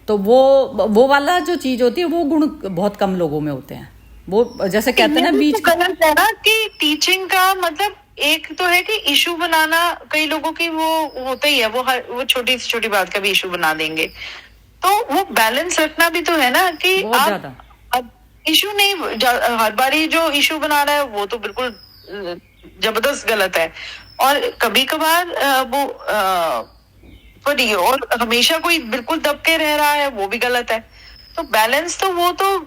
तो वो वाला जो चीज होती है वो गुण बहुत कम लोगों में होते हैं। वो जैसे कहते हैं ना ये भी बीच तो गलत है ना कि टीचिंग का मतलब एक तो है कि इशू बनाना, कई लोगों की वो होता ही है, वो छोटी से छोटी बात का भी इशू बना देंगे। तो वो बैलेंस रखना भी तो है ना कि बहुत ज्यादा। अब इशू नहीं, हर बारी जो इशू बना रहा है वो तो बिल्कुल जबरदस्त गलत है। और कभी कभार वो पर ये, और हमेशा कोई बिल्कुल दबके रह रहा है वो भी गलत है। तो बैलेंस तो वो तो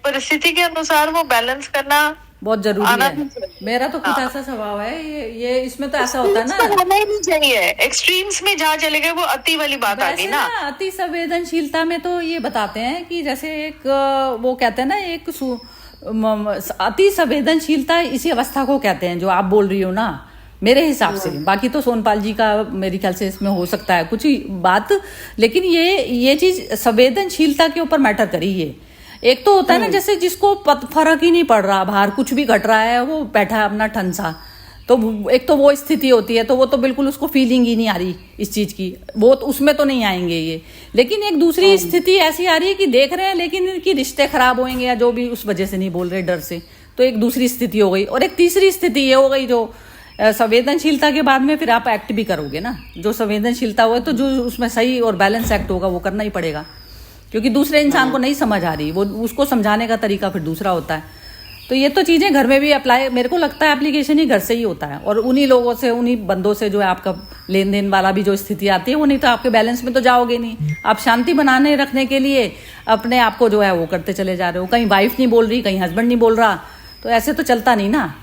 परिस्थिति के अनुसार वो बैलेंस करना बहुत जरूरी आना है। भी चाहिए। मेरा तो खुद हाँ। ऐसा स्वभाव है, ये इसमें तो ऐसा होता है Extremes तो ना, होना ही नहीं चाहिए। एक्सट्रीम्स में जहाँ चले गए वो अति वाली बात आ वैसे गई ना ना। अति संवेदनशीलता में तो ये बताते हैं कि जैसे एक वो कहते हैं ना एक अति संवेदनशीलता इसी अवस्था को कहते हैं जो आप बोल रही हो ना, मेरे हिसाब से। बाकी तो सोनपाल जी का मेरे ख्याल से इसमें हो सकता है कुछ ही बात, लेकिन ये चीज संवेदनशीलता के ऊपर मैटर करी है। एक तो होता है ना जैसे जिसको फर्क ही नहीं पड़ रहा, बाहर कुछ भी घट रहा है, वो बैठा है अपना ठनसा, तो एक तो वो स्थिति होती है, तो वो तो बिल्कुल उसको फीलिंग ही नहीं आ रही इस चीज की, वो तो उसमें तो नहीं आएंगे ये। लेकिन एक दूसरी स्थिति ऐसी आ रही है कि देख रहे हैं लेकिन इनकी रिश्ते खराब होंगे या जो भी, उस वजह से नहीं बोल रहे, डर से, तो एक दूसरी स्थिति हो गई। और एक तीसरी स्थिति ये हो गई जो संवेदनशीलता के बाद में फिर आप एक्ट भी करोगे ना, जो संवेदनशीलता हो तो जो उसमें सही और बैलेंस एक्ट होगा वो करना ही पड़ेगा, क्योंकि दूसरे इंसान को नहीं समझ आ रही, वो उसको समझाने का तरीका फिर दूसरा होता है। तो ये तो चीजें घर में भी अप्लाई, मेरे को लगता है एप्लीकेशन ही घर से ही होता है, और उन्हीं लोगों से, उन्हीं बंदों से जो है आपका लेन देन वाला भी जो स्थिति आती है वो, नहीं तो आपके बैलेंस में तो जाओगे नहीं। आप शांति बनाने रखने के लिए अपने आप को जो है वो करते चले जा रहे हो, कहीं वाइफ नहीं बोल रही, कहीं हस्बैंड नहीं बोल रहा, तो ऐसे तो चलता नहीं ना।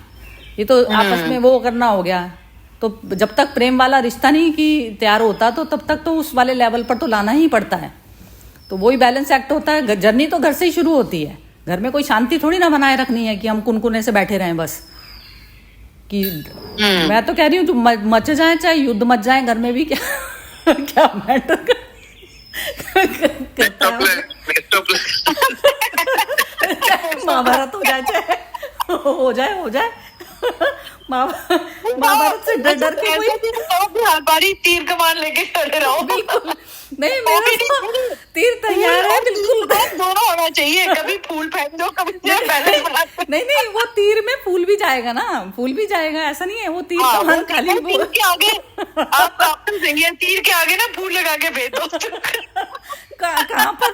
ये तो आपस में वो करना हो गया। तो जब तक प्रेम वाला रिश्ता नहीं कि तैयार होता, तो तब तक तो उस वाले लेवल पर तो लाना ही पड़ता है। तो वही बैलेंस एक्ट होता है। जर्नी तो घर से ही शुरू होती है। घर में कोई शांति थोड़ी ना बनाए रखनी है कि हम कुनकुने से बैठे रहें बस, कि मैं तो कह रही हूँ जो मच जाए, चाहे युद्ध मच जाए घर में भी, क्या क्या मैटर महाभारत हो जाए, चाहे हो जाए महाभारत से डर डर के कोई हर बारी तीर कमान लेके खड़े रहो। बिल्कुल नहीं, मेरा तो तीर तैयार है बिल्कुल। दोनों होना चाहिए, कभी फूल फेंक दो, कभी बैलेंस बना दो। नहीं, वो तीर में फूल भी जाएगा ना, फूल भी जाएगा, ऐसा नहीं है वो तीर कमान खाली तीर के आगे आप सही है, तीर के आगे ना फूल लगा के भेज दो। कहाँ पर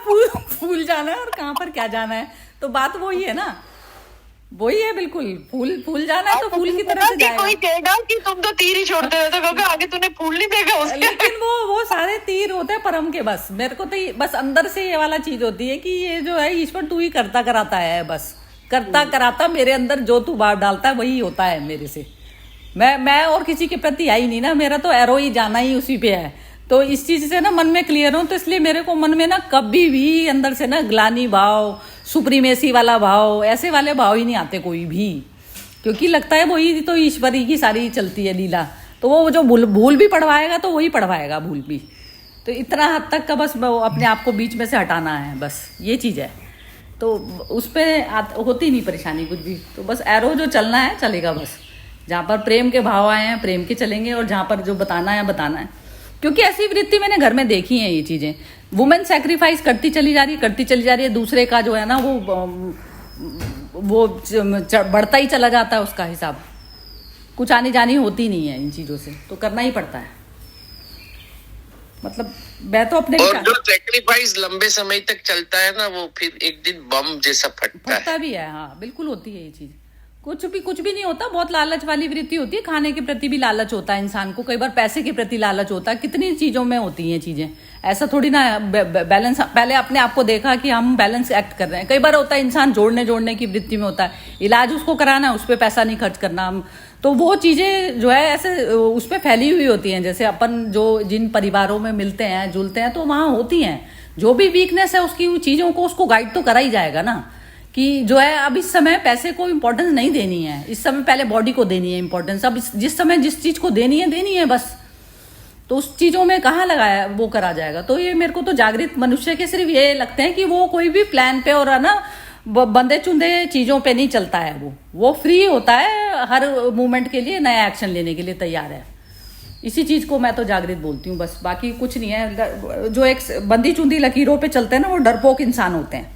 फूल जाना है और कहाँ पर क्या जाना है, तो बात वही है ना, वही है बिल्कुल। फूल जाना है तो फूल की तरफ से जाएगा। कोई कहेगा कि तुम तो तीर ही छोड़ते रहते हो, क्योंकि आगे तूने फूल नहीं देखा उसके। लेकिन वो सारे तीर होते हैं परम के। बस मेरे को तो बस अंदर से ये वाला चीज होती है कि ये जो है ईश्वर तू ही करता कराता है, बस करता कराता मेरे अंदर जो तू बात डालता है वही होता है मेरे से। मैं और किसी के प्रति आई नहीं ना, मेरा तो एरो ही जाना ही उसी पे है। तो इस चीज से ना मन में क्लियर हूं, तो इसलिए मेरे को मन में ना कभी भी अंदर से ना ग्लानी भाव, सुप्रीमेसी वाला भाव, ऐसे वाले भाव ही नहीं आते कोई भी, क्योंकि लगता है वही तो ईश्वरी की सारी चलती है लीला। तो वो जो भूल भी पढ़वाएगा तो वही पढ़वाएगा भूल भी। तो इतना हद तक का बस अपने आप को बीच में से हटाना है, बस ये चीज़ है। तो उस पर होती नहीं परेशानी कुछ भी, तो बस एरो जो चलना है चलेगा बस। जहाँ पर प्रेम के भाव आए हैं प्रेम के चलेंगे, और जहाँ पर जो बताना है बताना है। क्योंकि ऐसी वृत्ति मैंने घर में देखी है ये चीज़ें। वुमेन सैक्रिफाइस करती चली जा रही है, दूसरे का जो है ना वो बढ़ता ही चला जाता है उसका हिसाब, कुछ आनी जानी होती नहीं है इन चीज़ों से, तो करना ही पड़ता है। मतलब मैं तो अपने और जो सैक्रिफाइस लंबे समय तक चलता है ना, वो फिर एक दिन बम जैसा फटता भी है। हाँ बिल्कुल होती है ये चीज़। कुछ भी नहीं होता, बहुत लालच वाली वृत्ति होती है। खाने के प्रति भी लालच होता है इंसान को, कई बार पैसे के प्रति लालच होता है, कितनी चीजों में होती हैं चीजें। ऐसा थोड़ी ना बैलेंस, पहले अपने आप को देखा कि हम बैलेंस एक्ट कर रहे हैं। कई बार होता है इंसान जोड़ने की वृत्ति में होता है, इलाज उसको कराना है, उस पर पैसा नहीं खर्च करना, तो वो चीजें जो है ऐसे उस पर फैली हुई होती हैं। जैसे अपन जो जिन परिवारों में मिलते हैं जुलते हैं तो वहाँ होती हैं, जो भी वीकनेस है उसकी चीजों को उसको गाइड तो करा ही जाएगा ना, कि जो है अब इस समय पैसे को इम्पोर्टेंस नहीं देनी है, इस समय पहले बॉडी को देनी है इम्पोर्टेंस। अब जिस समय जिस चीज को देनी है बस, तो उस चीजों में कहाँ लगाया वो करा जाएगा। तो ये मेरे को तो जागृत मनुष्य के सिर्फ ये लगते हैं कि वो कोई भी प्लान पे और है ना बंदे चुंदे चीज़ों पे नहीं चलता है। वो फ्री होता है, हर मूवमेंट के लिए नया एक्शन लेने के लिए तैयार है। इसी चीज़ को मैं तो जागृत बोलती हूँ बस, बाकी कुछ नहीं है। जो एक बंदी चुंदी लकीरों पे चलते हैं ना, वो डरपोक इंसान होते हैं,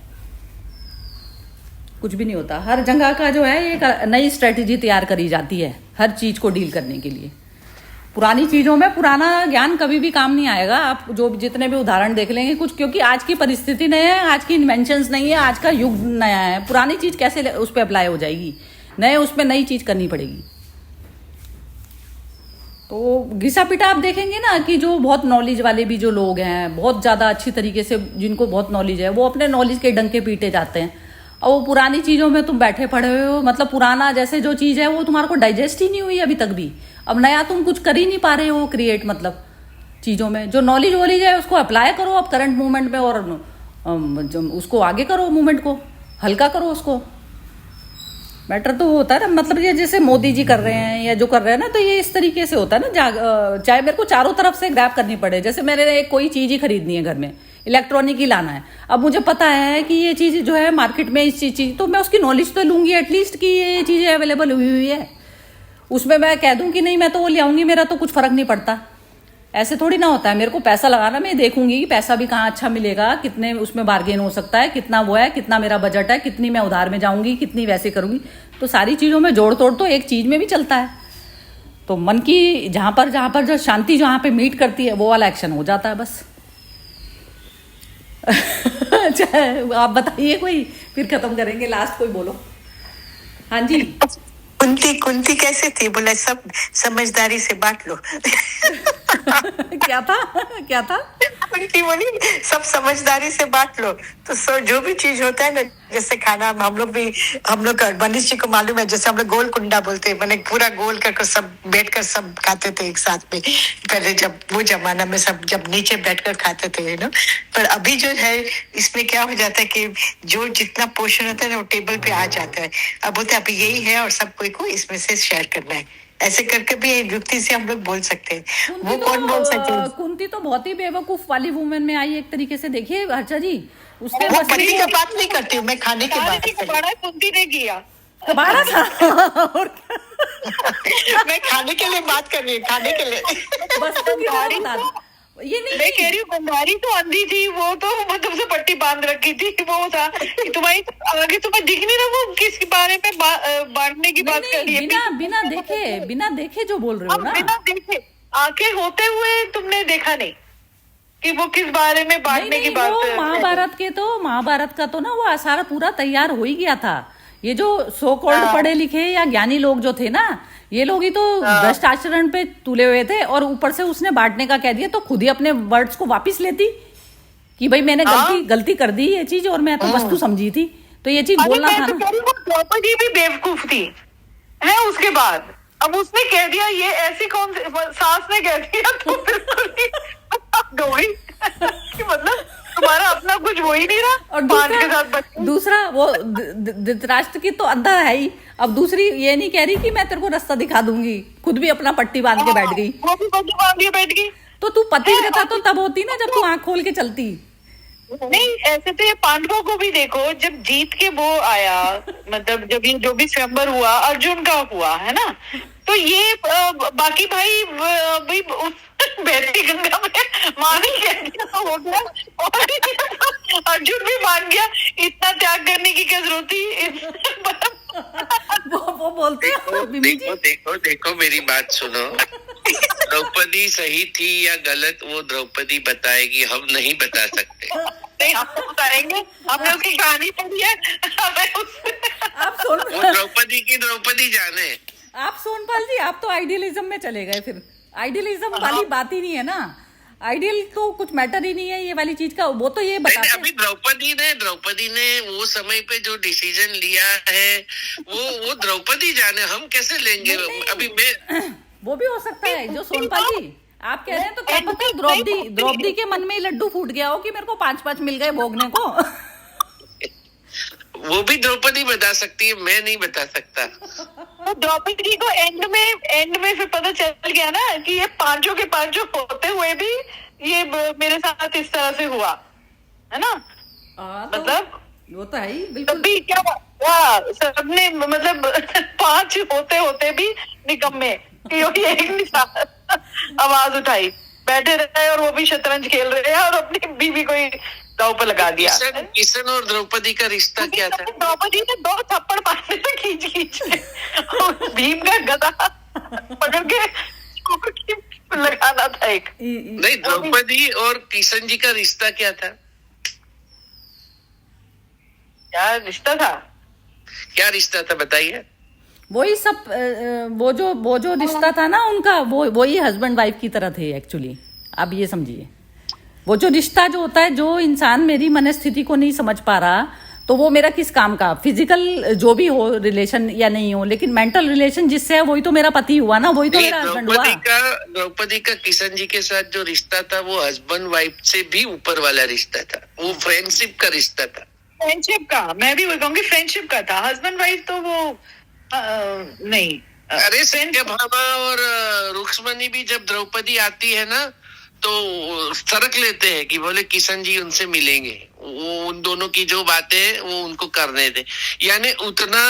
कुछ भी नहीं होता। हर जगह का जो है एक नई स्ट्रेटेजी तैयार करी जाती है हर चीज़ को डील करने के लिए। पुरानी चीज़ों में पुराना ज्ञान कभी भी काम नहीं आएगा। आप जो जितने भी उदाहरण देख लेंगे कुछ, क्योंकि आज की परिस्थिति नई है, आज की इन्वेंशंस नहीं है, आज का युग नया है। पुरानी चीज़ कैसे उस पर अप्लाई हो जाएगी? नए उस पर नई चीज़ करनी पड़ेगी। तो घिसा पिटा आप देखेंगे ना कि जो बहुत नॉलेज वाले भी जो लोग हैं, बहुत ज़्यादा अच्छी तरीके से जिनको बहुत नॉलेज है, वो अपने नॉलेज के डंके पीटे जाते हैं। और वो पुरानी चीज़ों में तुम बैठे पड़े हुए हो, मतलब पुराना जैसे जो चीज़ है वो तुम्हारे को डाइजेस्ट ही नहीं हुई अभी तक भी। अब नया तुम कुछ कर ही नहीं पा रहे हो क्रिएट, मतलब चीज़ों में जो नॉलेज वॉलेज है उसको अप्लाई करो अब करंट मूवमेंट में, और उसको आगे करो, मूवमेंट को हल्का करो उसको। मैटर तो होता है ना, मतलब ये जैसे मोदी जी कर रहे हैं या जो कर रहे हैं ना, तो ये इस तरीके से होता है ना। चाहे मेरे को चारों तरफ से ग्रैब करनी पड़े, जैसे मेरे कोई चीज़ ही खरीदनी है घर में, इलेक्ट्रॉनिक ही लाना है, अब मुझे पता है कि ये चीज़ जो है मार्केट में इस चीज़, तो मैं उसकी नॉलेज तो लूँगी एटलीस्ट कि ये चीज़ें अवेलेबल हुई है। उसमें मैं कह दूँ कि नहीं मैं तो वो ले आऊँगी, मेरा तो कुछ फ़र्क नहीं पड़ता। ऐसे थोड़ी ना होता है। मेरे को पैसा लगाना, मैं देखूंगी कि पैसा भी कहाँ अच्छा मिलेगा, कितने उसमें बार्गेन हो सकता है, कितना वो है, कितना मेरा बजट है, कितनी मैं उधार में जाऊंगी, कितनी वैसे करूंगी। तो सारी चीज़ों में जोड़ तोड़ तो एक चीज़ में भी चलता है। तो मन की जहाँ पर जो शांति जहाँ पे मीट करती है वो वाला एक्शन हो जाता है बस। अच्छा आप बताइए कोई, फिर खत्म करेंगे। लास्ट कोई बोलो। हाँ जी। कुंती कैसे थी? बोला सब समझदारी से बांट लो। क्या था? कुंती बोली सब समझदारी से बांट लो। तो जो भी चीज होता है ना, जैसे खाना हम लोग मनीष जी को मालूम है, जैसे हम लोग गोल कुंडा बोलते हैं, मैंने पूरा गोल करके सब बैठकर सब खाते थे एक साथ में। पहले जब वो जमाना में सब जब नीचे बैठकर खाते थे ना, पर अभी जो है इसमें क्या हो जाता है कि जो जितना पोर्शन होता है ना वो टेबल पे आ जाता है। अब बोलते अभी यही है और सब कोई को इसमें से शेयर करना है। ऐसे करके भी युक्ति से हम लोग बोल सकते हैं। वो कौन बोल सकते हैं? कुंती तो बहुत ही बेवकूफ वाली वुमेन में आई एक तरीके से। देखिए हर्षा जी, उसके वो पति का बात नहीं करती हूँ मैं, खाने के बात कुंती ने किया कबाड़ा था। और मैं खाने के लिए बात कर रही हूँ, खाने के लिए। बस ये नहीं, मैं कह रही हूँ गंधारी तो अंधी थी, वो तो मतलब से पट्टी बांध रखी थी। वो था कि तुम्हारी आगे तुम्हें दिख नहीं रहा वो किस बारे में बांटने की बात कर रही है। बिना देखे जो बोल रहे हो ना, बिना देखे आंखें होते हुए तुमने देखा नहीं कि वो किस बारे में बांटने की बात। महाभारत का तो ना वो सारा पूरा तैयार हो ही गया था। ये जो सो कॉल्ड पढ़े लिखे या ज्ञानी लोग जो थे ना, ये लोग ही तो भ्रष्ट आचरण पे तुले हुए थे। और ऊपर से उसने बांटने का कह दिया, तो खुद ही अपने वर्ड्स को वापस लेती कि भाई मैंने गलती कर दी ये चीज, और मैं तो वस्तु समझी थी, तो ये चीज बोलना था ना। द्रौपदी भी बेवकूफ थी है। उसके बाद अब उसने कह दिया, ये ऐसी कौन सास ने कह दिया, तो मतलब तुम्हारा अपना कुछ हो ही नहीं रहा। और दूसरा वो धृतराष्ट्र की तो अंधा है ही। अब दूसरी ये नहीं कह रही कि मैं तेरे को रास्ता दिखा दूंगी, खुद भी अपना पट्टी बांध के बैठ गई। वो भी पट्टी बांध के बैठ गई। तो तू पतिव्रता तो तब होती ना जब तू आंख खोल के चलती। नहीं ऐसे तो ये पांडवों को भी देखो, जब जीत के वो आया, मतलब जब ये जो भी स्वयंवर हुआ अर्जुन का हुआ है ना, तो ये बाकी भाई बहती गंगा में मानी हो गया, और अर्जुन भी मान गया। इतना त्याग करने की क्या जरूरत थी? वो बोलते हैं देखो मेरी बात सुनो। द्रौपदी सही थी या गलत वो द्रौपदी बताएगी, हम नहीं बता सकते। नहीं हम तो बताएंगे, हमने उसकी कहानी पढ़ी है। आप वो द्रौपदी जाने। आप सोनपाल जी, आप तो आइडियलिज्म में चले गए। फिर आइडियलिज्म वाली बात ही नहीं है ना, आइडियल तो कुछ मैटर ही नहीं है ये वाली चीज का। वो तो ये बताते अभी द्रौपदी ने वो समय पे जो डिसीजन लिया है वो द्रौपदी जाने, हम कैसे लेंगे? अभी मैं वो भी हो सकता है जो सोनपाल जी आप कह रहे हैं, तो क्या पता द्रौपदी के मन में ही लड्डू फूट गया हो कि मेरे को 5-5 मिल गए भोगने को। वो भी द्रौपदी बता सकती है, मैं नहीं बता सकता। तो द्रौपदी को एंड में फिर पता चल गया ना कि ये पांचों के पांचों होते हुए भी ये मेरे साथ इस तरह से हुआ है ना। मतलब वो तो है ही बिल्कुल। तभी क्या सबने मतलब 5 होते होते भी निकम्मे कि वही एक निशान आवाज उठाई, बैठे रहे और वो भी शतरंज खेल रहे हैं और अपनी बीवी को ही दाव पे लगा दिया। किशन और द्रौपदी का रिश्ता क्या था? द्रौपदी ने 2 थप्पड़ मारने थे खींच खींच के और भीम का गदा पकड़ के लगाना था एक। नहीं, द्रौपदी और किशन जी का रिश्ता क्या था? क्या रिश्ता था? क्या रिश्ता था बताइए। वही सब वो जो रिश्ता था ना उनका, वही हस्बैंड वाइफ की तरह थे एक्चुअली। आप ये समझिए, वो जो रिश्ता जो होता है, जो इंसान मेरी मनस्थिति को नहीं समझ पा रहा तो वो मेरा किस काम का, फिजिकल जो भी हो रिलेशन या नहीं हो, लेकिन मेंटल रिलेशन जिससे है वही तो मेरा पति हुआ ना, वही तो मेरा हस्बैंड हुआ। द्रौपदी का किशन जी के साथ जो रिश्ता था वो हस्बैंड वाइफ से भी ऊपर वाला रिश्ता था, वो फ्रेंडशिप का रिश्ता था। फ्रेंडशिप का, मैं भी वही कहूंगी फ्रेंडशिप का था। हस्बैंड वाइफ तो वो नहीं। अरे सत्यभामा और रुक्मणी भी जब द्रौपदी आती है ना तो सरक लेते हैं कि बोले किशन जी उनसे मिलेंगे, वो उन दोनों की जो बातें हैं वो उनको करने दे। यानी उतना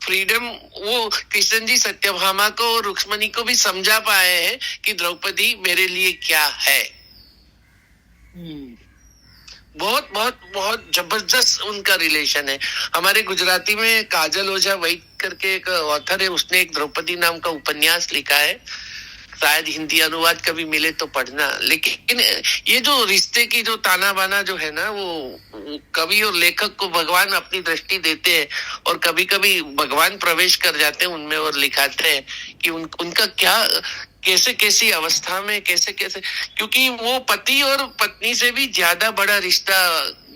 फ्रीडम वो किशन जी सत्यभामा को और रुक्मणी को भी समझा पाए हैं कि द्रौपदी मेरे लिए क्या है। बहुत बहुत बहुत जबरदस्त उनका रिलेशन है। हमारे गुजराती में काजल ओझा वैद करके एक ऑथर है, उसने एक द्रौपदी नाम का उपन्यास लिखा है, शायद हिंदी अनुवाद कभी मिले तो पढ़ना। लेकिन ये जो रिश्ते की जो ताना बाना जो है ना, वो कवि और लेखक को भगवान अपनी दृष्टि देते हैं और कभी कभी भगवान प्रवेश कर जाते हैं उनमें और लिखाते हैं कि उनका क्या कैसे कैसी अवस्था में कैसे कैसे, क्योंकि वो पति और पत्नी से भी ज्यादा बड़ा रिश्ता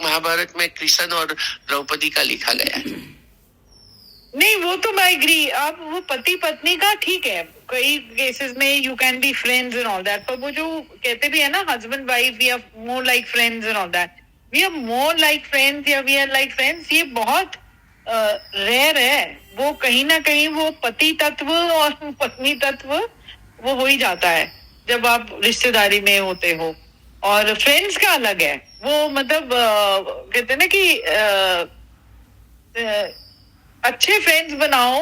महाभारत में कृष्ण और द्रौपदी का लिखा गया है। नहीं, वो तो मैं एग्री। आप वो पति पत्नी का ठीक है, कई केसेस में you can be friends and all that, पर वो जो कहते भी है ना husband wife we are more like friends and all that, we are more like friends या वी आर लाइक फ्रेंड्स, ये बहुत रेयर है। वो कहीं ना कहीं वो पति तत्व और पत्नी तत्व वो हो ही जाता है जब आप रिश्तेदारी में होते हो। और फ्रेंड्स का अलग है, वो मतलब कहते हैं ना कि अच्छे फ्रेंड्स बनाओ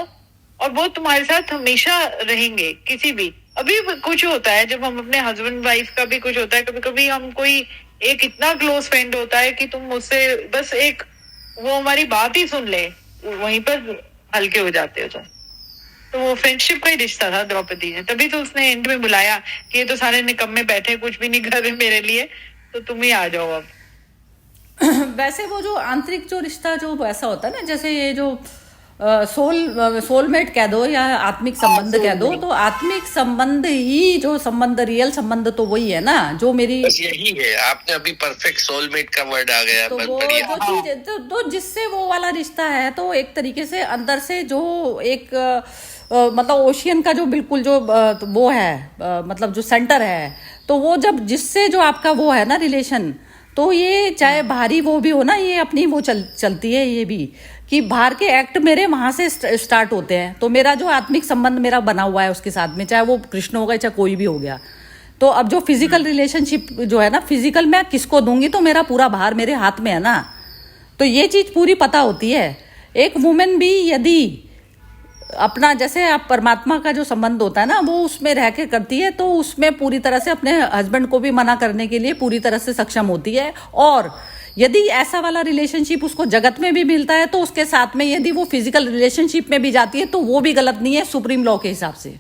और वो तुम्हारे साथ हमेशा रहेंगे किसी भी। अभी कुछ होता है जब हम अपने हस्बैंड वाइफ का भी कुछ होता है, कभी कभी हम कोई एक इतना क्लोज फ्रेंड होता है कि तुम मुझसे बस एक वो हमारी बात ही सुन ले, वहीं पर हल्के हो जाते हो। तो वो फ्रेंडशिप का ही रिश्ता था द्रौपदी ने, तभी तो उसने एंड में बुलाया कि ये तो सारे निकम्मे बैठे कुछ भी नहीं कर रहे मेरे लिए, तो तुम ही आ जाओ अब। वैसे वो जो आंतरिक जो रिश्ता जो वैसा होता है ना, जैसे ये जो सोलमेट कह दो या आत्मिक संबंध कह दो, तो आत्मिक संबंध ही जो संबंध रियल संबंध तो वही है ना जो मेरी, बस यही है। आपने अभी परफेक्ट सोलमेट का वर्ड आ गया। तो वो जो चीज तो जिससे वो वाला रिश्ता है, तो एक तरीके से अंदर से जो एक मतलब ओशियन का जो बिल्कुल जो वो है मतलब जो सेंटर है, तो वो जब जिससे जो आपका वो है ना रिलेशन, तो ये चाहे बाहरी वो भी हो ना, ये अपनी वो चलती है ये भी कि बाहर के एक्ट मेरे वहां से स्टार्ट होते हैं। तो मेरा जो आत्मिक संबंध मेरा बना हुआ है उसके साथ में, चाहे वो कृष्ण हो गया चाहे कोई भी हो गया, तो अब जो फिजिकल रिलेशनशिप जो है ना, फिजिकल मैं किसको दूंगी, तो मेरा पूरा बाहर मेरे हाथ में है ना। तो ये चीज पूरी पता होती है। एक वुमेन भी यदि अपना जैसे आप परमात्मा का जो संबंध होता है ना, वो उसमें रह के करती है, तो उसमें पूरी तरह से अपने हस्बैंड को भी मना करने के लिए पूरी तरह से सक्षम होती है। और यदि ऐसा वाला रिलेशनशिप उसको जगत में भी मिलता है, तो उसके साथ में यदि वो फिजिकल रिलेशनशिप में भी जाती है, तो वो भी गलत नहीं है सुप्रीम लॉ के हिसाब से।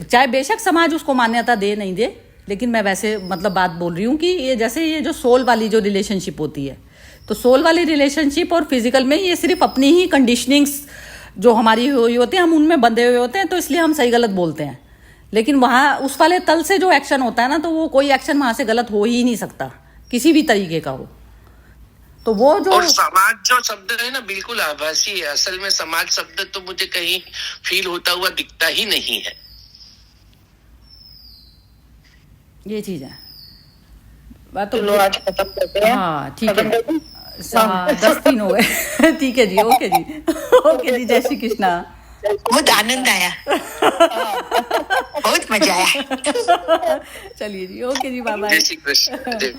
चाहे बेशक समाज उसको मान्यता दे नहीं दे, लेकिन मैं वैसे मतलब बात बोल रही हूँ कि ये जैसे ये जो सोल वाली जो रिलेशनशिप होती है, तो सोल वाली रिलेशनशिप और फिजिकल में ये सिर्फ अपनी ही कंडीशनिंग्स जो हमारी हुई होती है, हम उनमें बंधे हुए होते हैं, तो इसलिए हम सही गलत बोलते हैं। लेकिन वहाँ उस वाले तल से जो एक्शन होता है ना, तो वो कोई एक्शन वहां से गलत हो ही नहीं सकता, किसी भी तरीके का हो। तो वो जो और समाज जो शब्द है ना, बिल्कुल आभासी है। असल में समाज शब्द तो मुझे कहीं फील होता हुआ दिखता ही नहीं है। ये चीज है। बात तो चलो आज खत्म करते हैं। हाँ ठीक है, 10 दिन हो गए। ठीक है जी, ओके जी, ओके जी, जय श्री कृष्णा। बहुत आनंद आया, बहुत मजा आया। चलिए जी, ओके जी, बाय बाय। जय श्री कृष्ण।